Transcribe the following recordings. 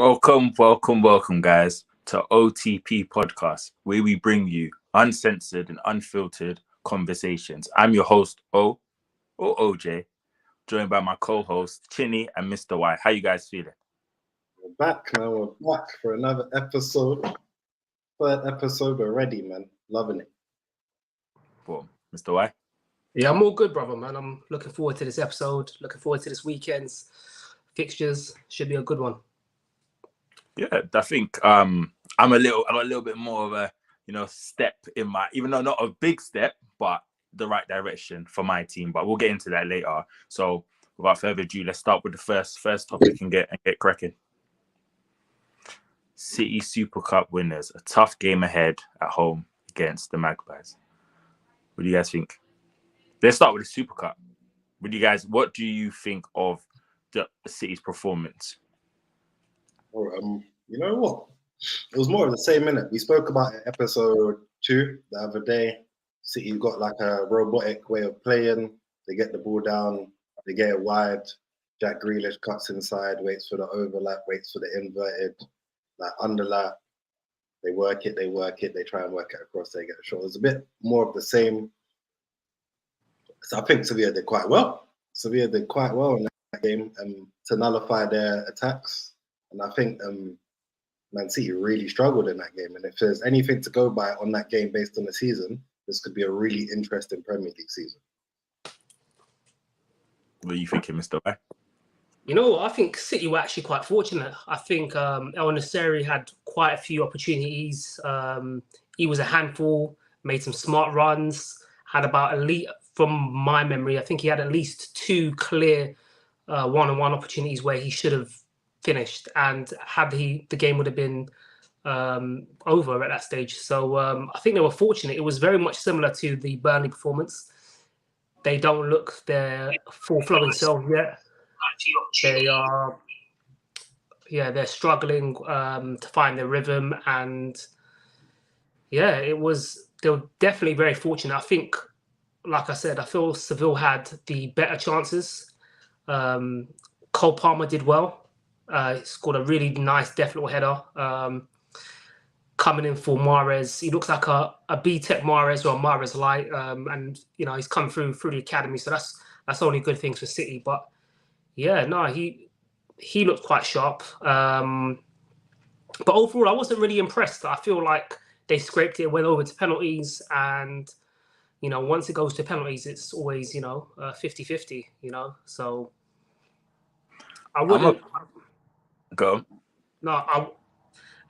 Welcome, guys, to OTP Podcast, where we bring you uncensored and unfiltered conversations. I'm your host, O, or OJ, joined by my co-hosts, Chinny and Mr. Y. How you guys feeling? We're back, man. We're back for another episode. Third episode already, man. Loving it. Well, Mr. Y? Yeah, I'm all good, brother, man. I'm looking forward to this episode. Looking forward to this weekend's fixtures. Should be a good one. Yeah, I think I'm a little bit more of a step in my, even though not a big step, but the right direction for my team. But we'll get into that later. So without further ado, let's start with the first topic and get cracking. City Super Cup winners, a tough game ahead at home against the Magpies. What do you guys think? Let's start with the Super Cup. What do you think of the City's performance? You know what? It was more of the same minute. We spoke about it episode 2 the other day. City got like a robotic way of playing. They get the ball down, they get it wide. Jack Grealish cuts inside, waits for the overlap, waits for the inverted, like underlap. They work it, they try and work it across, they get a shot. It was a bit more of the same. So I think Sevilla did quite well. Sevilla did quite well in that game to nullify their attacks. And I think Man City really struggled in that game. And if there's anything to go by on that game based on the season, this could be a really interesting Premier League season. What are you thinking, Mr. Y? You know, I think City were actually quite fortunate. I think El Nasseri had quite a few opportunities. He was a handful, made some smart runs, had about from my memory, I think he had at least 2 clear one-on-one opportunities where he should have finished, and the game would have been over at that stage. So I think they were fortunate. It was very much similar to the Burnley performance. They don't look their full-flowing selves yet. They're struggling to find their rhythm, and they were definitely very fortunate. I think, like I said, I feel Seville had the better chances. Cole Palmer did well. He scored a really nice, deft little header. Coming in for Mahrez, he looks like a B-Tech Mahrez or a Mahrez light, and he's come through the academy, so that's only good things for City. But he looked quite sharp. But overall, I wasn't really impressed. I feel like they scraped it, went over to penalties, and once it goes to penalties, it's always 50-50. So I wouldn't. Go. No,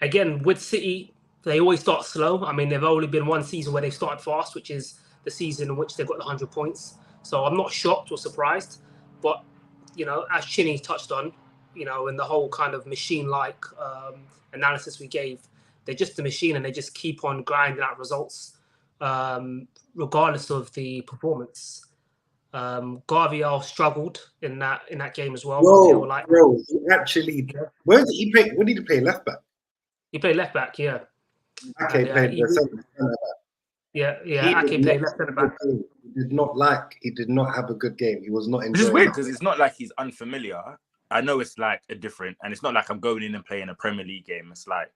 again, with City, they always start slow. I mean, they've only been one season where they've started fast, which is the season in which they got the 100 points. So I'm not shocked or surprised. But, as Chinny touched on, in the whole kind of machine-like analysis we gave, they're just a machine and they just keep on grinding out results regardless of the performance. Garviel struggled in that game as well. Where did he play? What did he play? Left back. He played left back, yeah. Okay, played Ake played left centre back. He did not have a good game. He was not enjoying. Which is weird because it's not like he's unfamiliar. I know it's like a different, and it's not like I'm going in and playing a Premier League game. It's like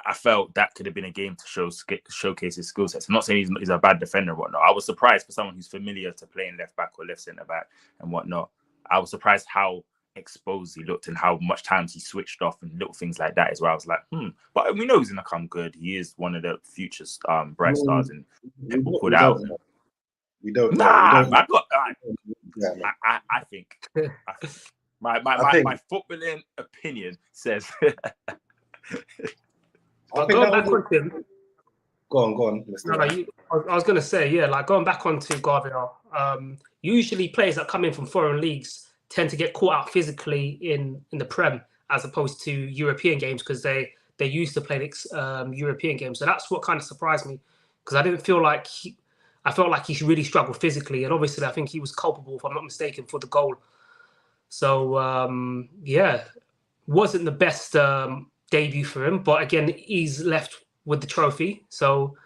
I felt that could have been a game to showcase his skill sets. I'm not saying he's a bad defender or whatnot. I was surprised for someone who's familiar to playing left back or left centre back and whatnot. I was surprised how exposed he looked and how much times he switched off and little things like that as well. I was like, But we know he's going to come good. He is one of the future bright stars and people put out. We don't know. I think my footballing opinion says... Going back on him. Go on, Mr. I was going to say, going back onto Garviel. Usually players that come in from foreign leagues tend to get caught out physically in the Prem as opposed to European games because they're used to playing European games. So that's what kind of surprised me because I felt like he really struggled physically, and obviously I think he was culpable, if I'm not mistaken, for the goal. So wasn't the best debut for him, but again, he's left with the trophy. So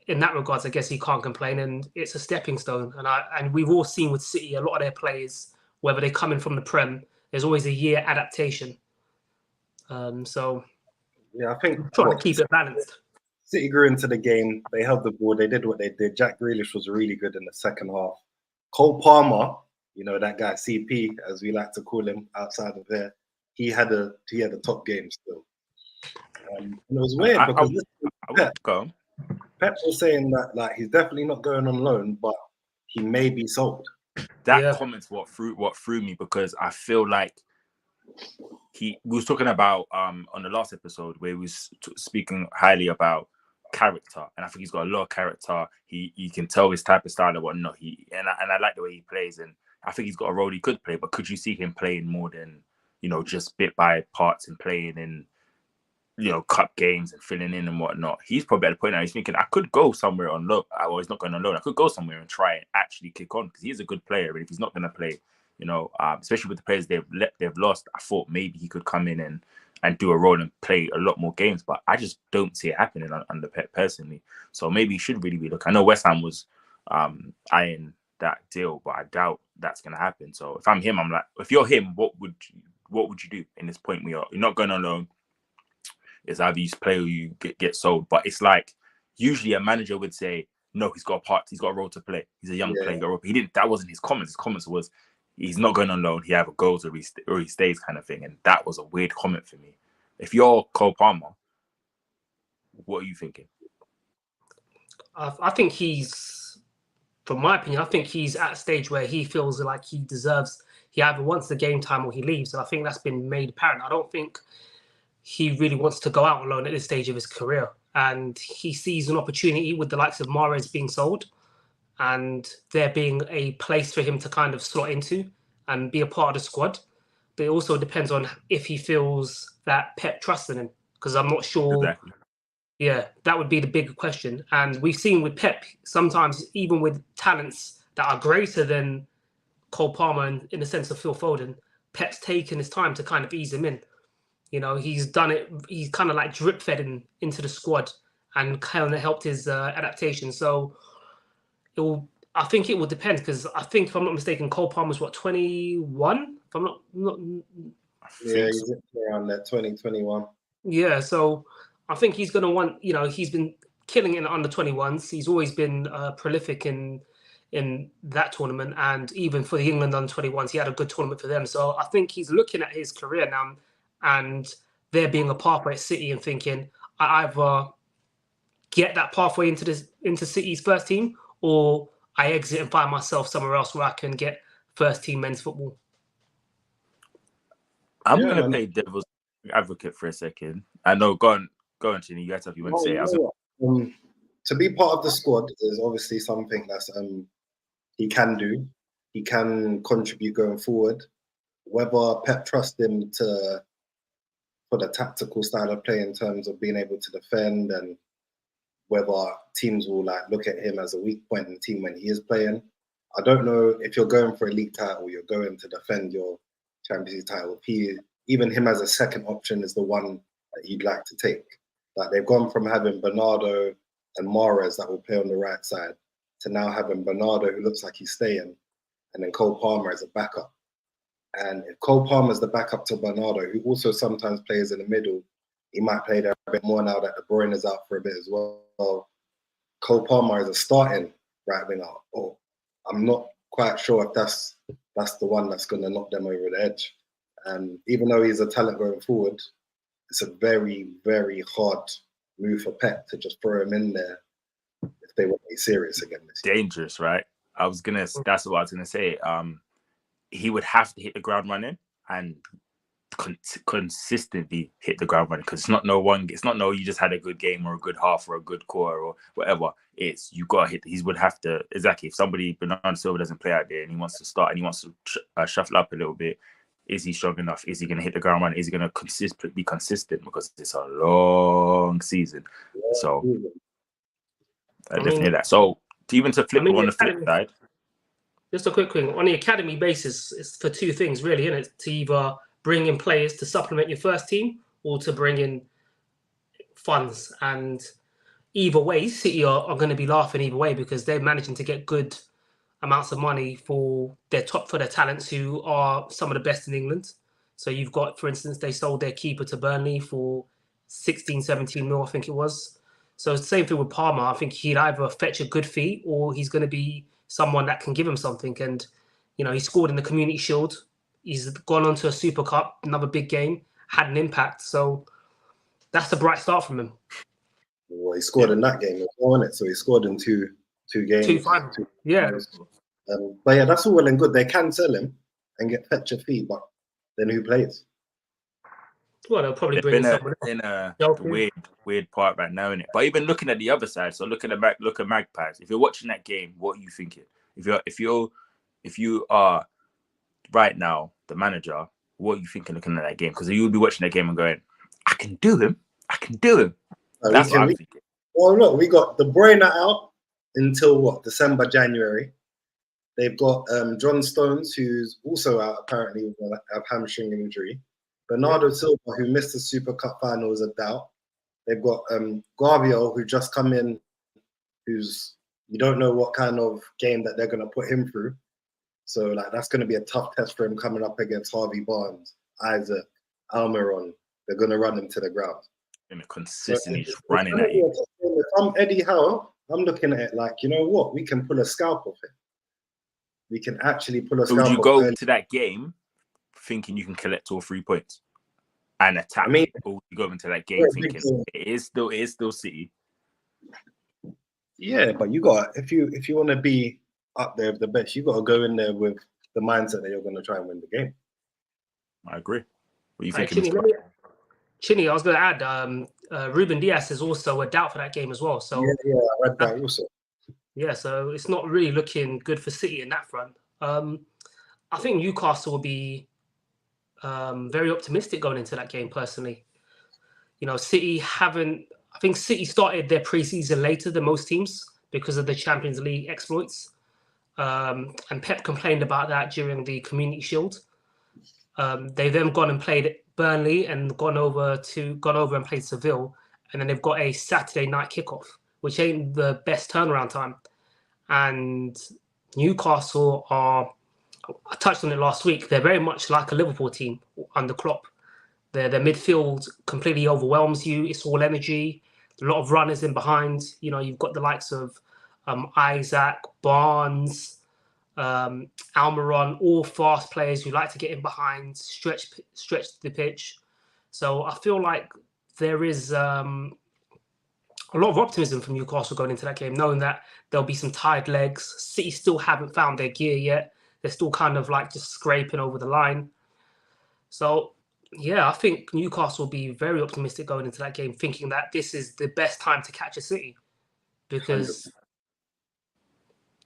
in that regards, I guess he can't complain, and it's a stepping stone. And we've all seen with City, a lot of their players, whether they come in from the Prem, there's always a year adaptation. So Yeah, I think trying to keep it balanced. City grew into the game. They held the ball. They did what they did. Jack Grealish was really good in the second half. Cole Palmer, that guy CP, as we like to call him outside of there, he had a top game still. And it was weird because Pep was saying that he's definitely not going on loan, but he may be sold. That comment's what threw me, because I feel like we was talking about on the last episode where he was speaking highly about character, and I think he's got a lot of character. You can tell his type of style and whatnot. And I like the way he plays, and I think he's got a role he could play. But could you see him playing more than just bit by parts and playing in cup games and filling in and whatnot? He's probably at the point now he's thinking, I could go somewhere on loan. Well, he's not going on loan. I could go somewhere and try and actually kick on, because he's a good player. And if he's not going to play, especially with the players they've lost, I thought maybe he could come in and do a role and play a lot more games. But I just don't see it happening under Pep personally. So maybe he should really be looking. I know West Ham was eyeing that deal, but I doubt that's going to happen. So if I'm him, I'm like, if you're him, what would you do in this point? You're not going on loan. It's either you play or you get sold. But it's like, usually a manager would say, no, he's got a role to play. He's a young player. He didn't. That wasn't his comments. His comments was, he's not going on loan. He either goes or he stays, kind of thing. And that was a weird comment for me. If you're Cole Palmer, what are you thinking? I think from my opinion, I think he's at a stage where he feels like he either wants the game time or he leaves. And I think that's been made apparent. I don't think he really wants to go out on loan at this stage of his career. And he sees an opportunity with the likes of Mahrez being sold and there being a place for him to kind of slot into and be a part of the squad. But it also depends on if he feels that Pep trusts in him, because I'm not sure. Exactly. Yeah, that would be the big question. And we've seen with Pep, sometimes even with talents that are greater than Cole Palmer in the sense of Phil Foden, Pep's taken his time to kind of ease him in. He's done it. He's kind of like drip fed into the squad and kind of helped his adaptation. So I think it will depend, because I think, if I'm not mistaken, Cole Palmer's 21? If I'm not yeah, he's around that 2021. Yeah, so I think he's going to want, he's been killing it in under 21s. He's always been prolific in that tournament, and even for the England under 21s, he had a good tournament for them. So I think he's looking at his career now, and there being a pathway at City, and thinking, I either get that pathway into City's first team, or I exit and find myself somewhere else where I can get first team men's football. I'm going to play devil's advocate for a second. I know, go on, Chinny. You had something you want to say. To be part of the squad is obviously something that's he can do. He can contribute going forward. Whether Pep trusts him for the tactical style of play in terms of being able to defend, and whether teams will look at him as a weak point in the team when he is playing. I don't know if you're going for a league title, you're going to defend your Champions League title. Even him as a second option is the one that you'd like to take. They've gone from having Bernardo and Mahrez that will play on the right side to now having Bernardo, who looks like he's staying, and then Cole Palmer as a backup. And if Cole Palmer is the backup to Bernardo, who also sometimes plays in the middle, he might play there a bit more now that De Bruyne is out for a bit as well. Cole Palmer is a starting right winger. I'm not quite sure if that's the one that's going to knock them over the edge. Even though he's a talent going forward, it's a very, very hard move for Pep to just throw him in there if they want to be serious again this year. Dangerous, right? That's what I was gonna say. He would have to hit the ground running and consistently hit the ground running, because it's not no you just had a good game or a good half or a good quarter or whatever. It's you got to hit. He would have to, exactly. If somebody, Bernardo Silva, doesn't play out there and he wants to start and he wants to shuffle up a little bit, is he strong enough? Is he going to hit the ground running? Is he going to be consistent? Because it's a long season. So definitely that. So even to flip on the flip side. Just a quick thing. On the academy basis, it's for two things, really, isn't it? To either bring in players to supplement your first team or to bring in funds. And either way, City are going to be laughing either way, because they're managing to get good amounts of money for their talents, who are some of the best in England. So you've got, for instance, they sold their keeper to Burnley for 16, 17 mil, I think it was. So same thing with Palmer. I think he'd either fetch a good fee or he's going to be someone that can give him something. And, he scored in the Community Shield. He's gone on to a Super Cup, another big game, had an impact. So that's a bright start from him. Well, he scored in that game as well, wasn't it? So he scored in two games. Two finals. Yeah. But yeah, that's all well and good. They can sell him and fetch a fee, but then who plays? Well, they'll probably bring in someone in a weird part right now, innit? But even looking at the other side, so look at Magpies. If you're watching that game, what are you thinking? If you are right now the manager, what are you thinking looking at that game? Because you'll be watching that game and going, I can do him. That's what I'm thinking. Well, look, we got De Bruyne out until what? December, January. They've got John Stones, who's also out apparently with a hamstring injury. Bernardo Silva, who missed the Super Cup final, is a doubt. They've got Gabriel, who just come in, who's you don't know what kind of game that they're going to put him through. So that's going to be a tough test for him coming up against Harvey Barnes, Isaac, Almiron. They're going to run him to the ground. And consistently just running at you. If I'm Eddie Howe, I'm looking at it like, you know what? We can pull a scalp off him. We can actually pull a scalp off. Would you go to that game thinking you can collect all 3 points and attack? Or you go into that game thinking it is still City. Yeah, but you got if you want to be up there with the best, you got to go in there with the mindset that you're going to try and win the game. I agree. What are you thinking? Chinny, I was going to add, Ruben Diaz is also a doubt for that game as well. So yeah, I read that also. Yeah, so it's not really looking good for City in that front. I think Newcastle will be very optimistic going into that game, personally. City I think City started their pre-season later than most teams because of the Champions League exploits. And Pep complained about that during the Community Shield. They've then gone and played Burnley and gone over and played Seville. And then they've got a Saturday night kickoff, which ain't the best turnaround time. And Newcastle I touched on it last week, they're very much like a Liverpool team under Klopp. Their midfield completely overwhelms you. It's all energy, a lot of runners in behind. You've got the likes of Isaac, Barnes, Almiron, all fast players who like to get in behind, stretch the pitch. So I feel like there is a lot of optimism from Newcastle going into that game, knowing that there'll be some tired legs. City still haven't found their gear yet. They're still kind of just scraping over the line. So, yeah, I think Newcastle will be very optimistic going into that game, thinking that this is the best time to catch a City. Because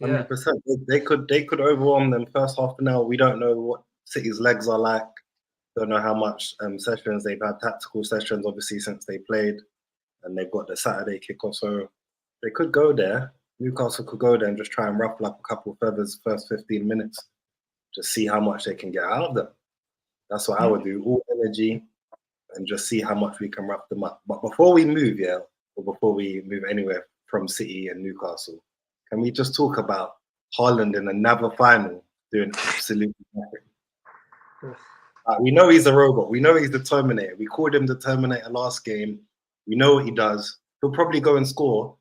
100%. They could overwhelm them first half an hour. We don't know what City's legs are like. Don't know how much sessions they've had, tactical sessions, obviously, since they played. And they've got the Saturday kickoff. So they could go there. Newcastle could go there and just try and ruffle up a couple of feathers first 15 minutes. Just see how much they can get out of them. That's what I would do. All energy and just see how much we can wrap them up. But before we move, or before we move anywhere from City and Newcastle, can we just talk about Haaland in another final doing absolutely nothing? We know he's a robot. We know he's the Terminator. We called him the Terminator last game. We know what he does. He'll probably go and score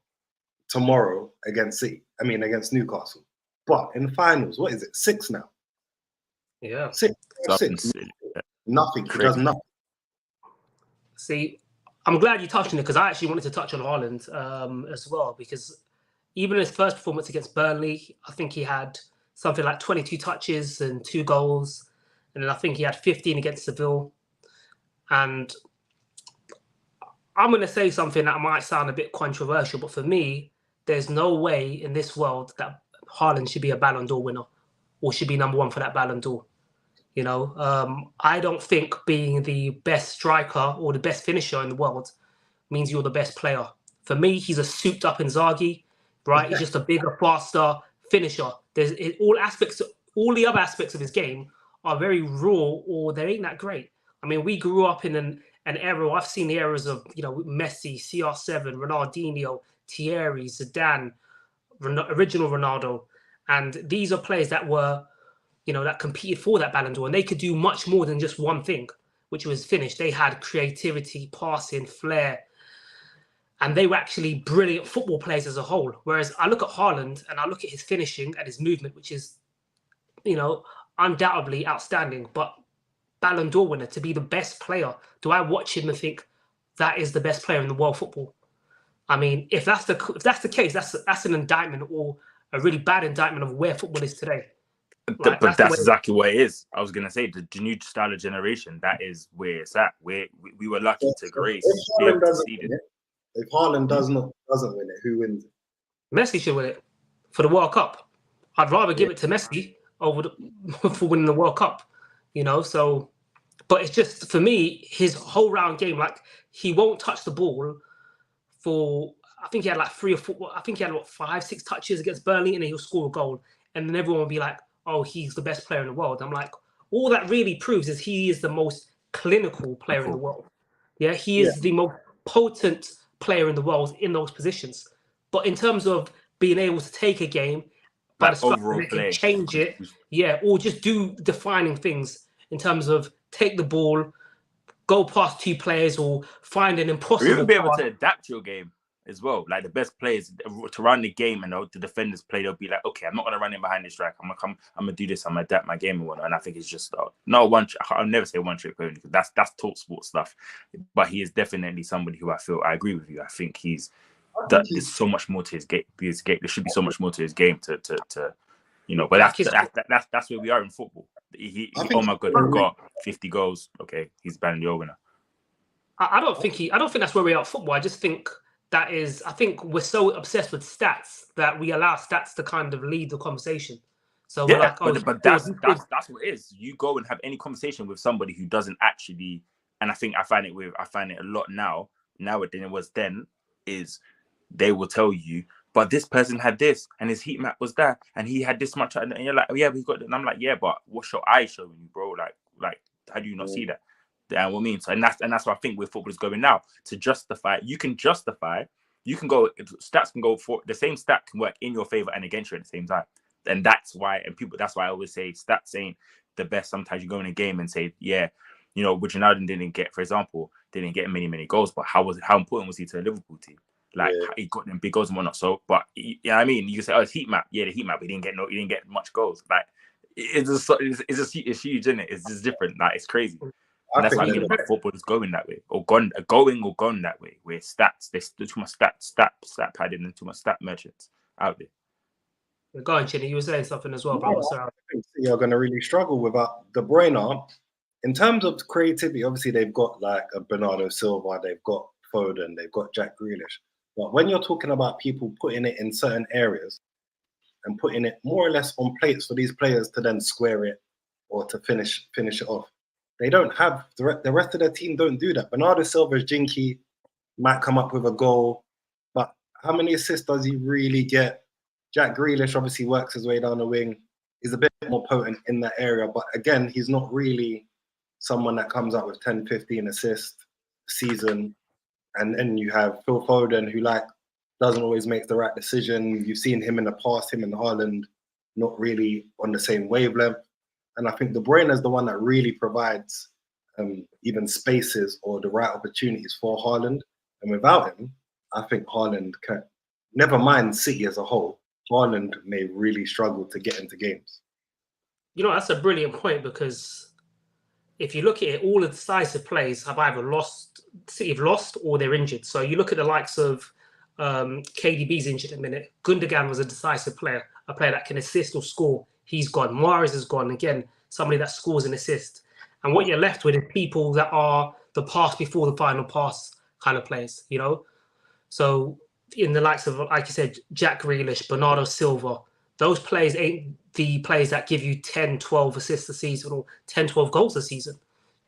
tomorrow against Newcastle. But in the finals, what is it? 6 now? Yeah. 6. Nothing. He does nothing. See, I'm glad you touched on it because I actually wanted to touch on Haaland as well, because even his first performance against Burnley, I think he had something like 22 touches and 2 goals. And then I think he had 15 against Seville. And I'm going to say something that might sound a bit controversial, but for me, there's no way in this world that Haaland should be a Ballon d'Or winner or should be number 1 for that Ballon d'Or. I don't think being the best striker or the best finisher in the world means you're the best player. For me, he's a souped-up Inzaghi, right? He's just a bigger, faster finisher. All the other aspects of his game are very raw, or they ain't that great. I mean, we grew up in an era. I've seen the eras of Messi, CR7, Ronaldinho, Thierry, Zidane, original Ronaldo, and these are players that were that competed for that Ballon d'Or, and they could do much more than just one thing, which was finish. They had creativity, passing, flair, and they were actually brilliant football players as a whole. Whereas I look at Haaland and I look at his finishing and his movement, which is, undoubtedly outstanding. But Ballon d'Or winner, to be the best player, do I watch him and think that is the best player in the world football? I mean, if that's the case, that's an indictment, or a really bad indictment of where football is today. But that's exactly what it is. I was gonna say the new style of generation. That is where it's at. We were lucky to grace. If Haaland doesn't win it, who wins it? Messi should win it for the World Cup. I'd rather give it to Messi for winning the World Cup. So, but it's just, for me, his whole round game. Like, he won't touch the ball for. I think he had like 3 or 4. I think he had 5, 6 touches against Burnley, and then he'll score a goal, and then everyone will be like, "Oh, he's the best player in the world." I'm like, all that really proves is he is the most clinical player in the world. Yeah, he is the most potent player in the world in those positions. But in terms of being able to take a game, by the structure, they can change it, or just do defining things in terms of take the ball, go past 2 players, or find an impossible. Or even be able to adapt your game as well. Like, the best players to run the game, and the defenders play, they'll be like, okay, I'm not gonna run in behind this strike. I'm gonna do this. I'm gonna adapt my game and whatnot. And I think it's just not one. I'll never say one trick pony, because that's talk sports stuff. But he is definitely somebody who I agree with you. I think there's so much more to his game. There should be so much more to his game to But that's where we are in football. Oh my God, he got 50 goals. Okay, he's Ballon d'Or winner. I don't think that's where we are at football. I just think I think we're so obsessed with stats that we allow stats to kind of lead the conversation. So we're like, but that's what it is. You go and have any conversation with somebody who doesn't actually, and I find it a lot now than it was then, is they will tell you, but this person had this, and his heat map was that, and he had this much, and you're like, yeah, but he got it. And I'm like, yeah, but what's your eye showing you, bro? Like, how do you not see that? And what I mean, so and that's what I think where football is going now. To justify, you can go, stats can go for the same stat can work in your favor and against you at the same time. And that's why I always say stats ain't the best. Sometimes you go in a game and say, yeah, Wijnaldum didn't get many goals, but how important was he to a Liverpool team? Like, he got them big goals and whatnot. So, but I mean, you can say, oh, it's heat map. Yeah, the heat map. He didn't get much goals. Like, it's huge, isn't it? It's just different. Like, it's crazy. And that's why I think football is going that way, or gone that way. Where stats, there's too much stat padding and too much stat merchants out there. Go on, Chinny. You were saying something as well, bro. I think you're going to really struggle without De Bruyne. In terms of creativity, obviously they've got like a Bernardo Silva, they've got Foden, they've got Jack Grealish. But when you're talking about people putting it in certain areas and putting it more or less on plates for these players to then square it or to finish it off, they don't have the rest of their team don't do that. Bernardo Silva's jinky, might come up with a goal, but how many assists does he really get? Jack Grealish obviously works his way down the wing. He's a bit more potent in that area, but again, he's not really someone that comes up with 10, 15 assists a season. And then you have Phil Foden, who doesn't always make the right decision. You've seen him in the past, him and Haaland, not really on the same wavelength. And I think De Bruyne is the one that really provides even spaces or the right opportunities for Haaland. And without him, I think Haaland can, never mind City as a whole, Haaland may really struggle to get into games. That's a brilliant point, because if you look at it, all the decisive plays have either City have lost or they're injured. So you look at the likes of KDB's injured at the minute. Gundogan was a decisive player, a player that can assist or score. He's gone. Mahrez has gone. Again, somebody that scores and assists. And what you're left with is people that are the pass before the final pass kind of players, So in the likes of, like you said, Jack Grealish, Bernardo Silva, those players ain't the players that give you 10, 12 assists a season or 10, 12 goals a season.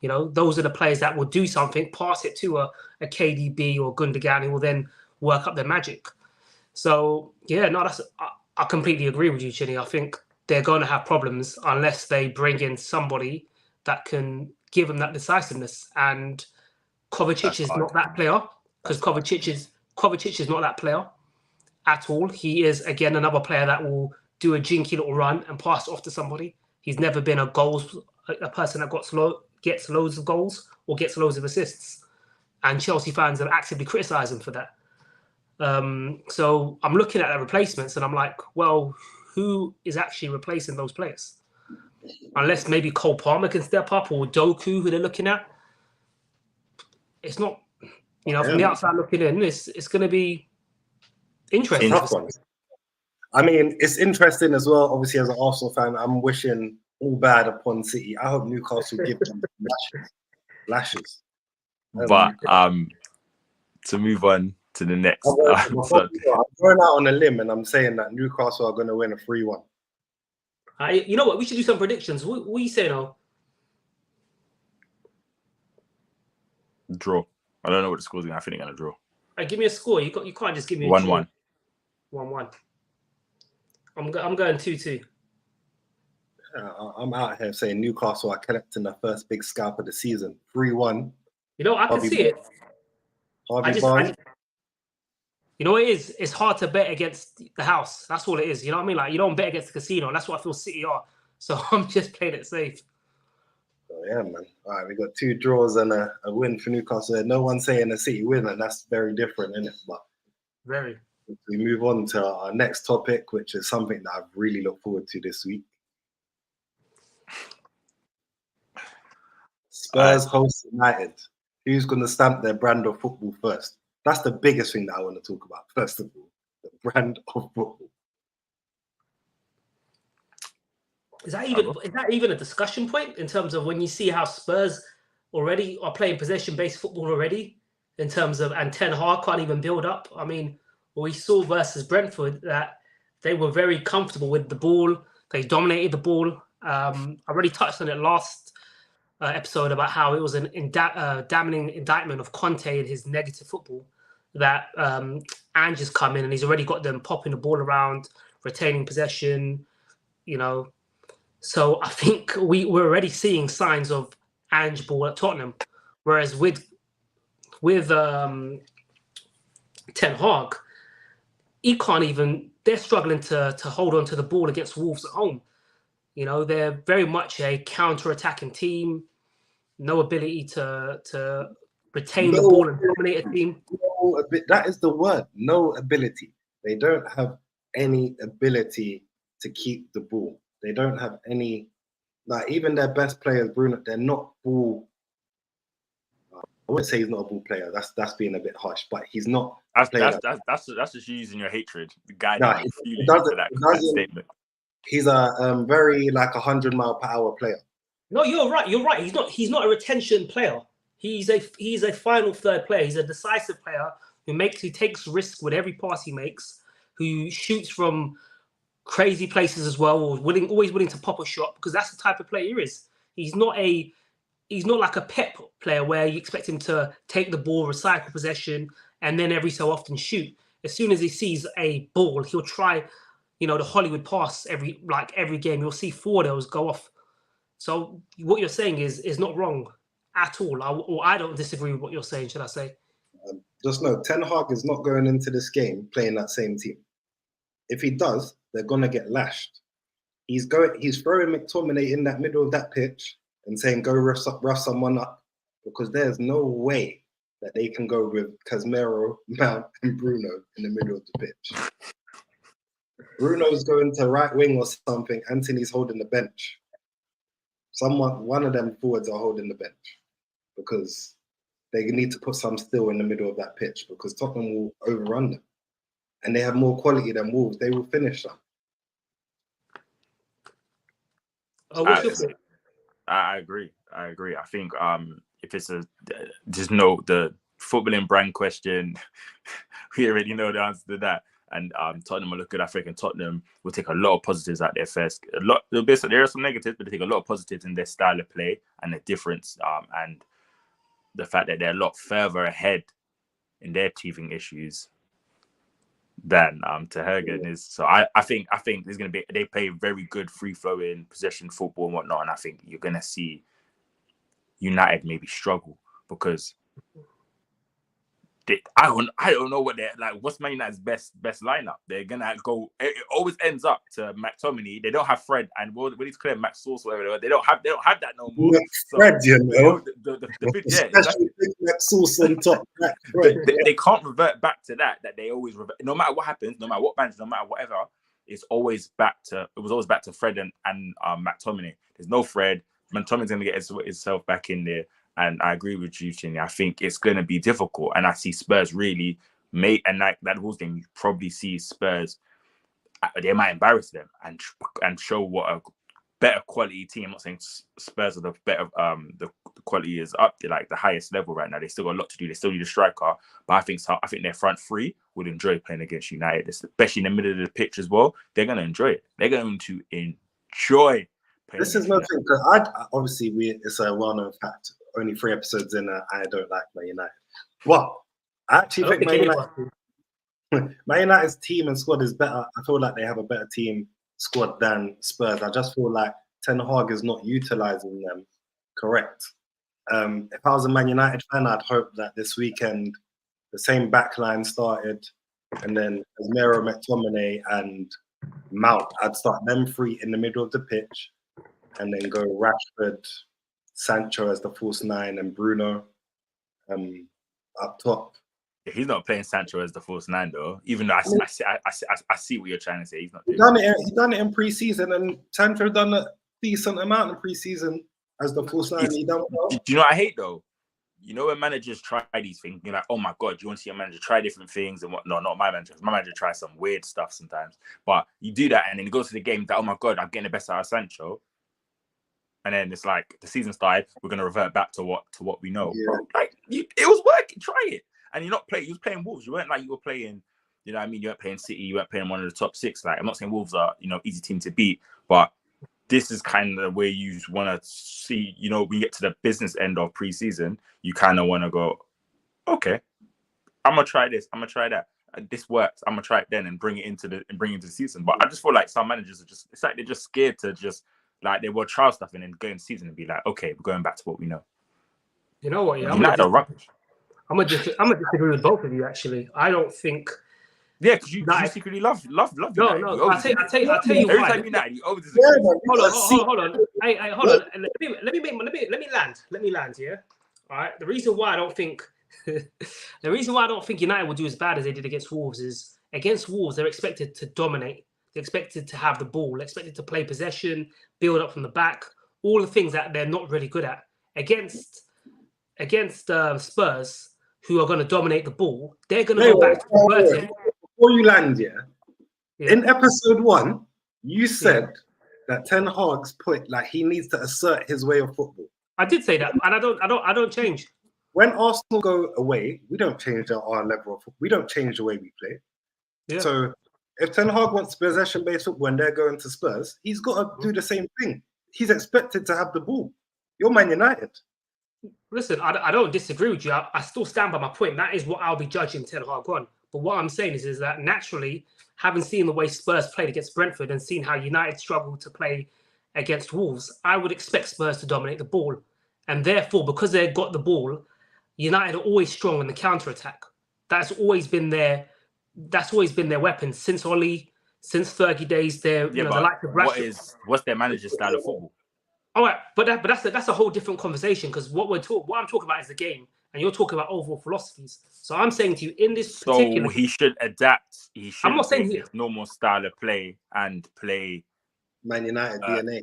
Those are the players that will do something, pass it to a KDB or Gundogan, who will then work up their magic. So, I completely agree with you, Chinny. I think they're going to have problems unless they bring in somebody that can give them that decisiveness. And Kovacic is not that player, because Kovacic is not that player at all. He is, again, another player that will do a jinky little run and pass off to somebody. He's never been a person that gets loads of goals or gets loads of assists. And Chelsea fans have actively criticised him for that. So I'm looking at the replacements and I'm like, well, who is actually replacing those players? Unless maybe Cole Palmer can step up or Doku, who they're looking at. It's not, from the outside looking in, it's going to be interesting. Tough one. I mean, it's interesting as well. Obviously, as an Arsenal fan, I'm wishing all bad upon City. I hope Newcastle give them lashes. But to move on to the next. I'm going out on a limb and I'm saying that Newcastle are going to win a 3-1. You know what? We should do some predictions. What are you saying, now? Draw. I don't know what the score's going to be. I think they're going to draw. Give me a score. You can't just give me a 1-1. 1-1. I'm going 2-2. I'm out here saying Newcastle are collecting the first big scalp of the season. 3-1. You know, I can see it. You know what it is? It's hard to bet against the house. That's all it is. You know what I mean? Like, you don't bet against the casino. That's what I feel City are. So I'm just playing it safe. Oh, yeah, man. All right, we got 2 draws and a win for Newcastle. No one's saying a City win, and that's very different, isn't it? But very. We move on to our next topic, which is something that I've really looked forward to this week. Spurs host United. Who's going to stamp their brand of football first? That's the biggest thing that I want to talk about. First of all, the brand of football. Is that even a discussion point in terms of when you see how Spurs already are playing possession-based football already, in terms of, and Ten Hag can't even build up? I mean, we saw versus Brentford that they were very comfortable with the ball. They dominated the ball. I already touched on it last episode about how it was an damning indictment of Conte and his negative football, that Ange has come in and he's already got them popping the ball around, retaining possession, So I think we're already seeing signs of Ange ball at Tottenham, whereas with Ten Hag, he can't even. They're struggling to hold on to the ball against Wolves at home. They're very much a counter-attacking team. No ability to retain the ball and dominate a team. That is the word. No ability. They don't have any ability to keep the ball. They don't have any, even their best players, Bruno, they're not ball. I wouldn't say he's not a ball player. That's being a bit harsh, but he's not. That's just using your hatred. The guy that statement. He's a very 100-mile-per-hour player. No, you're right. You're right. He's not a retention player. He's a final third player. He's a decisive player who takes risk with every pass he makes, who shoots from crazy places as well, or always willing to pop a shot, because that's the type of player he is. He's not like a Pep player where you expect him to take the ball, recycle possession, and then every so often shoot. As soon as he sees a ball, he'll try, the Hollywood pass every game. You'll see 4 of those go off. So what you're saying is not wrong at all. I don't disagree with what you're saying, should I say? Just know, Ten Hag is not going into this game playing that same team. If he does, they're going to get lashed. He's throwing McTominay in that middle of that pitch and saying, go rough someone up, because there's no way that they can go with Casemiro, Mount, and Bruno in the middle of the pitch. Bruno's going to right wing or something. Anthony's holding the bench. One of them forwards are holding the bench, because they need to put some still in the middle of that pitch, because Tottenham will overrun them. And they have more quality than Wolves. They will finish them. I agree. I think if it's just know the footballing brand question, we already know the answer to that. And Tottenham will look good. I think Tottenham will take a lot of positives out their first. There are some negatives, but they take a lot of positives in their style of play and the difference, and the fact that they're a lot further ahead in their teething issues than Terhergen is. So I think there's going to be, they play very good free flowing possession football and whatnot, and I think you're going to see United maybe struggle, because I don't know what they're like. What's Man United's best lineup? They're gonna go. It always ends up to McTominay. They don't have Fred and when he's clear Max Sauce, whatever. They don't have that no more. Fred, you know, yeah, exactly. Max Sauce on top. They can't revert back to that. That they always revert. No matter what happens, no matter what manager, no matter whatever, it was always back to Fred and McTominay. There's no Fred. McTominay's gonna get himself back in there. And I agree with you, Chinny. I think it's going to be difficult. And I see Spurs really and that Wolves game, you probably see Spurs, they might embarrass them and show what a better quality team. I'm not saying Spurs are the better, the quality is up to like the highest level right now. They still got a lot to do. They still need a striker. But I think their front three would enjoy playing against United, especially in the middle of the pitch as well. They're going to enjoy it. They're going to enjoy playing. This is no thing, because obviously it's a well-known fact. Only 3 episodes in, I don't like Man United. Well, I actually think Man United's team and squad is better. I feel like they have a better team squad than Spurs. I just feel like Ten Hag is not utilising them correct. If I was a Man United fan, I'd hope that this weekend the same backline started, and then Asmero, McTominay, and Mount. I'd start them 3 in the middle of the pitch, and then go Rashford, Sancho as the false 9, and Bruno up top. Yeah, he's not playing Sancho as the false 9 though. Even though I see what you're trying to say. He's not doing He done it in pre-season, and Sancho done a decent amount in pre-season as the false 9. He done well. Do you know what I hate though? You know when managers try these things, you're like, oh my God, you want to see a manager try different things and what? No, not my manager. My manager tries some weird stuff sometimes. But you do that and then you go to the game that, oh my God, I'm getting the best out of Sancho. And then it's like the season started. We're gonna revert back to what we know. Yeah. Bro, like it was working. Try it. And you're not playing. You was playing Wolves. You weren't like you were playing. You know what I mean? You weren't playing City. You weren't playing one of the top 6. Like I'm not saying Wolves are easy team to beat, but this is kind of where you want to see. When you get to the business end of preseason, you kind of want to go, okay, I'm gonna try this. I'm gonna try that. This works. I'm gonna try it then and bring it into the season. But I just feel like some managers it's like they're just scared to just. Like they will trial stuff and then go in the season and be like, okay, we're going back to what we know. You know what? Yeah, I'm gonna disagree with both of you. Actually, I don't think. Yeah, because you secretly love United. No. I'll tell you Every why. time United, you always disagree. Hold on. Hey, hold on. Let me land. Yeah. All right. The reason why I don't think United will do as bad as they did against Wolves is against Wolves they're expected to dominate. They're expected to have the ball. They're expected to play possession, build up from the back, all the things that they're not really good at. Against Spurs, who are going to dominate the ball, they're going to go back to converting. Before you land, in episode 1, you said that Ten Hag's point, like he needs to assert his way of football. I did say that, and I don't change. When Arsenal go away, we don't change our level of football. We don't change the way we play. Yeah. So if Ten Hag wants possession-based football when they're going to Spurs, he's got to do the same thing. He's expected to have the ball. You're Man United. Listen, I don't disagree with you. I still stand by my point. That is what I'll be judging Ten Hag on. But what I'm saying is that naturally, having seen the way Spurs played against Brentford and seen how United struggled to play against Wolves, I would expect Spurs to dominate the ball. And therefore, because they've got the ball, United are always strong in the counter-attack. That's always been their weapon since Oli, since 30 days. They're the likes of Rashford. What's their manager's style of football? All right, but that's a whole different conversation because what I'm talking about is the game, and you're talking about overall philosophies. So I'm saying to you in this particular, he should adapt. He should. I'm not saying his normal style of play and play Man United DNA.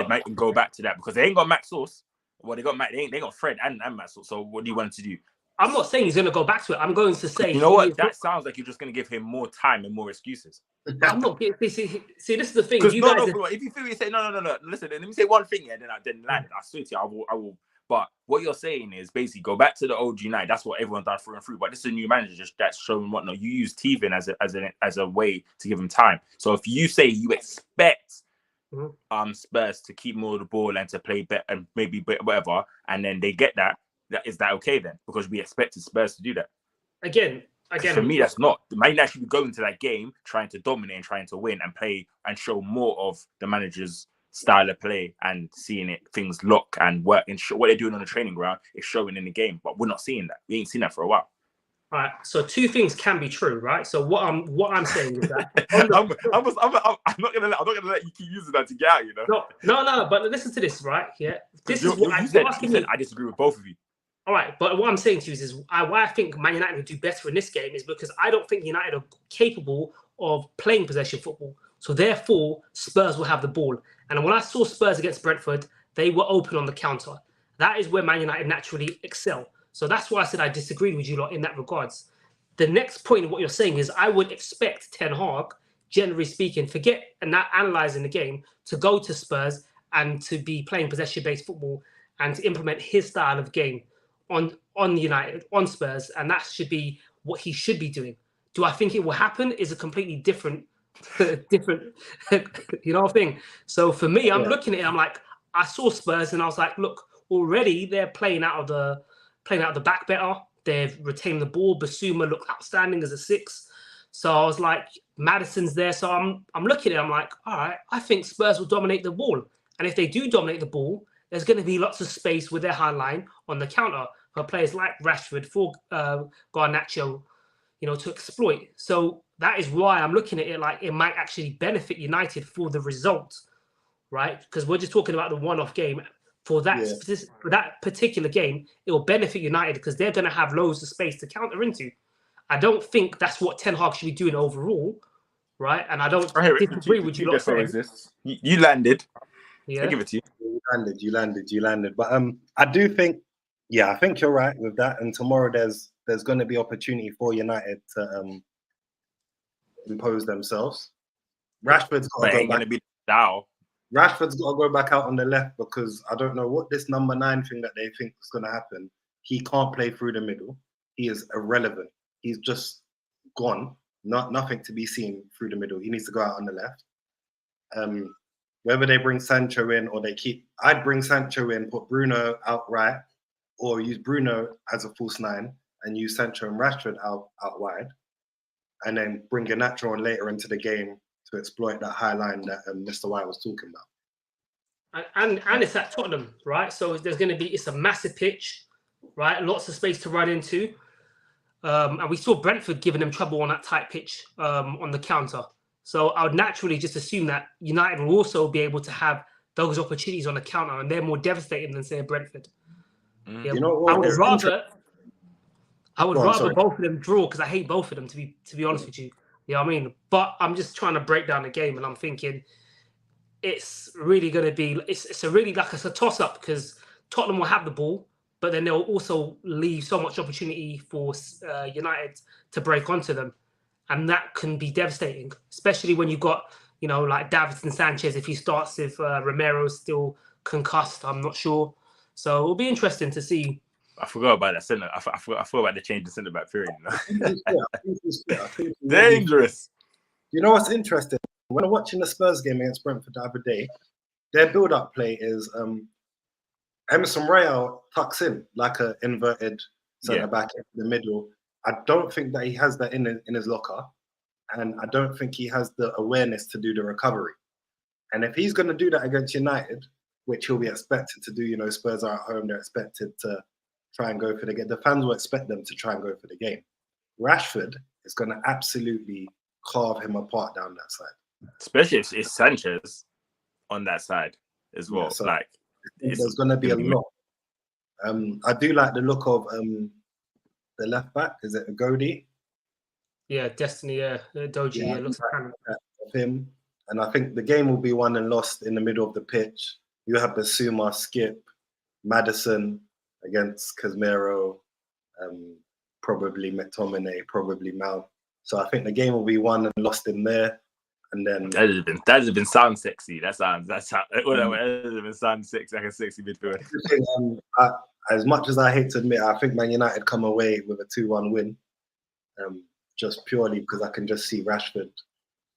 Make them go back to that because they ain't got Max Sauce. Well, they got Matt. They got Fred and Matt Sauce. So what do you want to do? I'm not saying he's going to go back to it. I'm going to say, you know what? That sounds like you're just going to give him more time and more excuses. I'm not. See, this is the thing. If you feel you say no. Listen, let me say one thing, then land. I swear to you, I will. But what you're saying is basically go back to the old United. That's what everyone's done through and through. But this is a new manager that's showing whatnot. You use Teven as a way to give him time. So if you say you expect Spurs to keep more of the ball and to play better and maybe whatever, and then they get that. Is that okay then? Because we expected Spurs to do that. Again. For me, that's not. The Man United should be going to that game trying to dominate and trying to win and play and show more of the manager's style of play and seeing things look and work and show what they're doing on the training ground is showing in the game. But we're not seeing that. We ain't seen that for a while. All right. So two things can be true, right? So what I'm saying is that I'm not gonna let you keep using that to get out, you know. No. But listen to this, right? Yeah. This is what you you're said. asking me. I disagree with both of you. All right, but what I'm saying to you is why I think Man United would do better in this game is because I don't think United are capable of playing possession football. So therefore, Spurs will have the ball. And when I saw Spurs against Brentford, they were open on the counter. That is where Man United naturally excel. So that's why I said I disagreed with you lot in that regards. The next point of what you're saying is I would expect Ten Hag, generally speaking, forget and not analysing the game, to go to Spurs and to be playing possession-based football and to implement his style of game on United, on Spurs, and that should be what he should be doing. Do I think it will happen? Is a completely different, thing. So for me, I'm looking at it. I'm like, I saw Spurs, and I was like, look, already they're playing out of the back better. They've retained the ball. Basuma looked outstanding as a 6. So I was like, Maddison's there. So I'm looking at it. I'm like, all right, I think Spurs will dominate the ball. And if they do dominate the ball, there's going to be lots of space with their high line on the counter for players like Rashford, for Garnacho, to exploit. So that is why I'm looking at it like it might actually benefit United for the result, right? Because we're just talking about the one-off game. For that particular game, it will benefit United because they're going to have loads of space to counter into. I don't think that's what Ten Hag should be doing overall, right? And I don't disagree with you lot saying. You landed. Yeah. I give it to you. You landed. But I do think, I think you're right with that. And tomorrow there's going to be opportunity for United to impose themselves. Rashford's got to go back. Rashford's got to go back out on the left because I don't know what this number 9 thing that they think is going to happen. He can't play through the middle. He is irrelevant. He's just gone. Nothing to be seen through the middle. He needs to go out on the left. Whether they bring Sancho in or I'd bring Sancho in, put Bruno out right, or use Bruno as a false 9 and use Sancho and Rashford out wide, and then bring Garnacho on later into the game to exploit that high line that Mr. White was talking about. And it's at Tottenham, right? So it's a massive pitch, right? Lots of space to run into. And we saw Brentford giving them trouble on that tight pitch on the counter. So I would naturally just assume that United will also be able to have those opportunities on the counter, and they're more devastating than, say, Brentford. Yeah, you know what? I would rather both of them draw because I hate both of them, to be honest with you. You know what I mean? But I'm just trying to break down the game, and I'm thinking it's really going to be it's a toss-up because Tottenham will have the ball, but then they'll also leave so much opportunity for United to break onto them. And that can be devastating, especially when you've got, like Davinson Sanchez, if he starts, if Romero's still concussed, I'm not sure. So it'll be interesting to see. I forgot about that centre. I forgot about the change in centre back period. Dangerous. You know what's interesting? When I'm watching the Spurs game against Brentford the other day, their build-up play is Emerson Royal tucks in like an inverted centre back in the middle. I don't think that he has that in his locker, and I don't think he has the awareness to do the recovery. And if he's going to do that against United, which he'll be expected to do, Spurs are at home, they're expected to try and go for the game. The fans will expect them to try and go for the game. Rashford is going to absolutely carve him apart down that side. Especially if it's Sanchez on that side as well. So there's going to be a lot. I do like the look of the left back. Is it Agodi? Yeah, Destiny. Doji. Looks like of him. And I think the game will be won and lost in the middle of the pitch. You have Basuma, Skip, Maddison against Casemiro, probably McTominay, probably Mount. So I think the game will be won and lost in there. And then that has been sound sexy. That has been sound sexy, like a sexy midfield. As much as I hate to admit, I think Man United come away with a 2-1 win, just purely because I can just see Rashford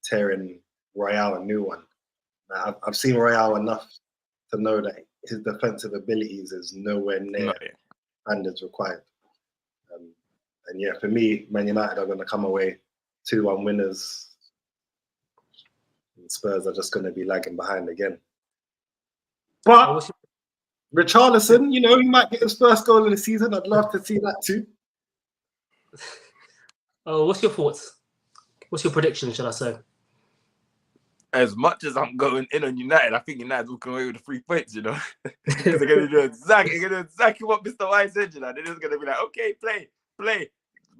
tearing Royale a new one. I've seen Royale enough to know that his defensive abilities is nowhere near standards required. And yeah, for me, Man United are going to come away 2-1 winners. And Spurs are just going to be lagging behind again. But Richarlison, he might get his first goal of the season. I'd love to see that too. Oh, what's your thoughts? What's your prediction, should I say? As much as I'm going in on United, I think United will come away with the 3 points, you know, because they're going to do exactly what Mr. White said, you know. They're just going to be like, okay, play.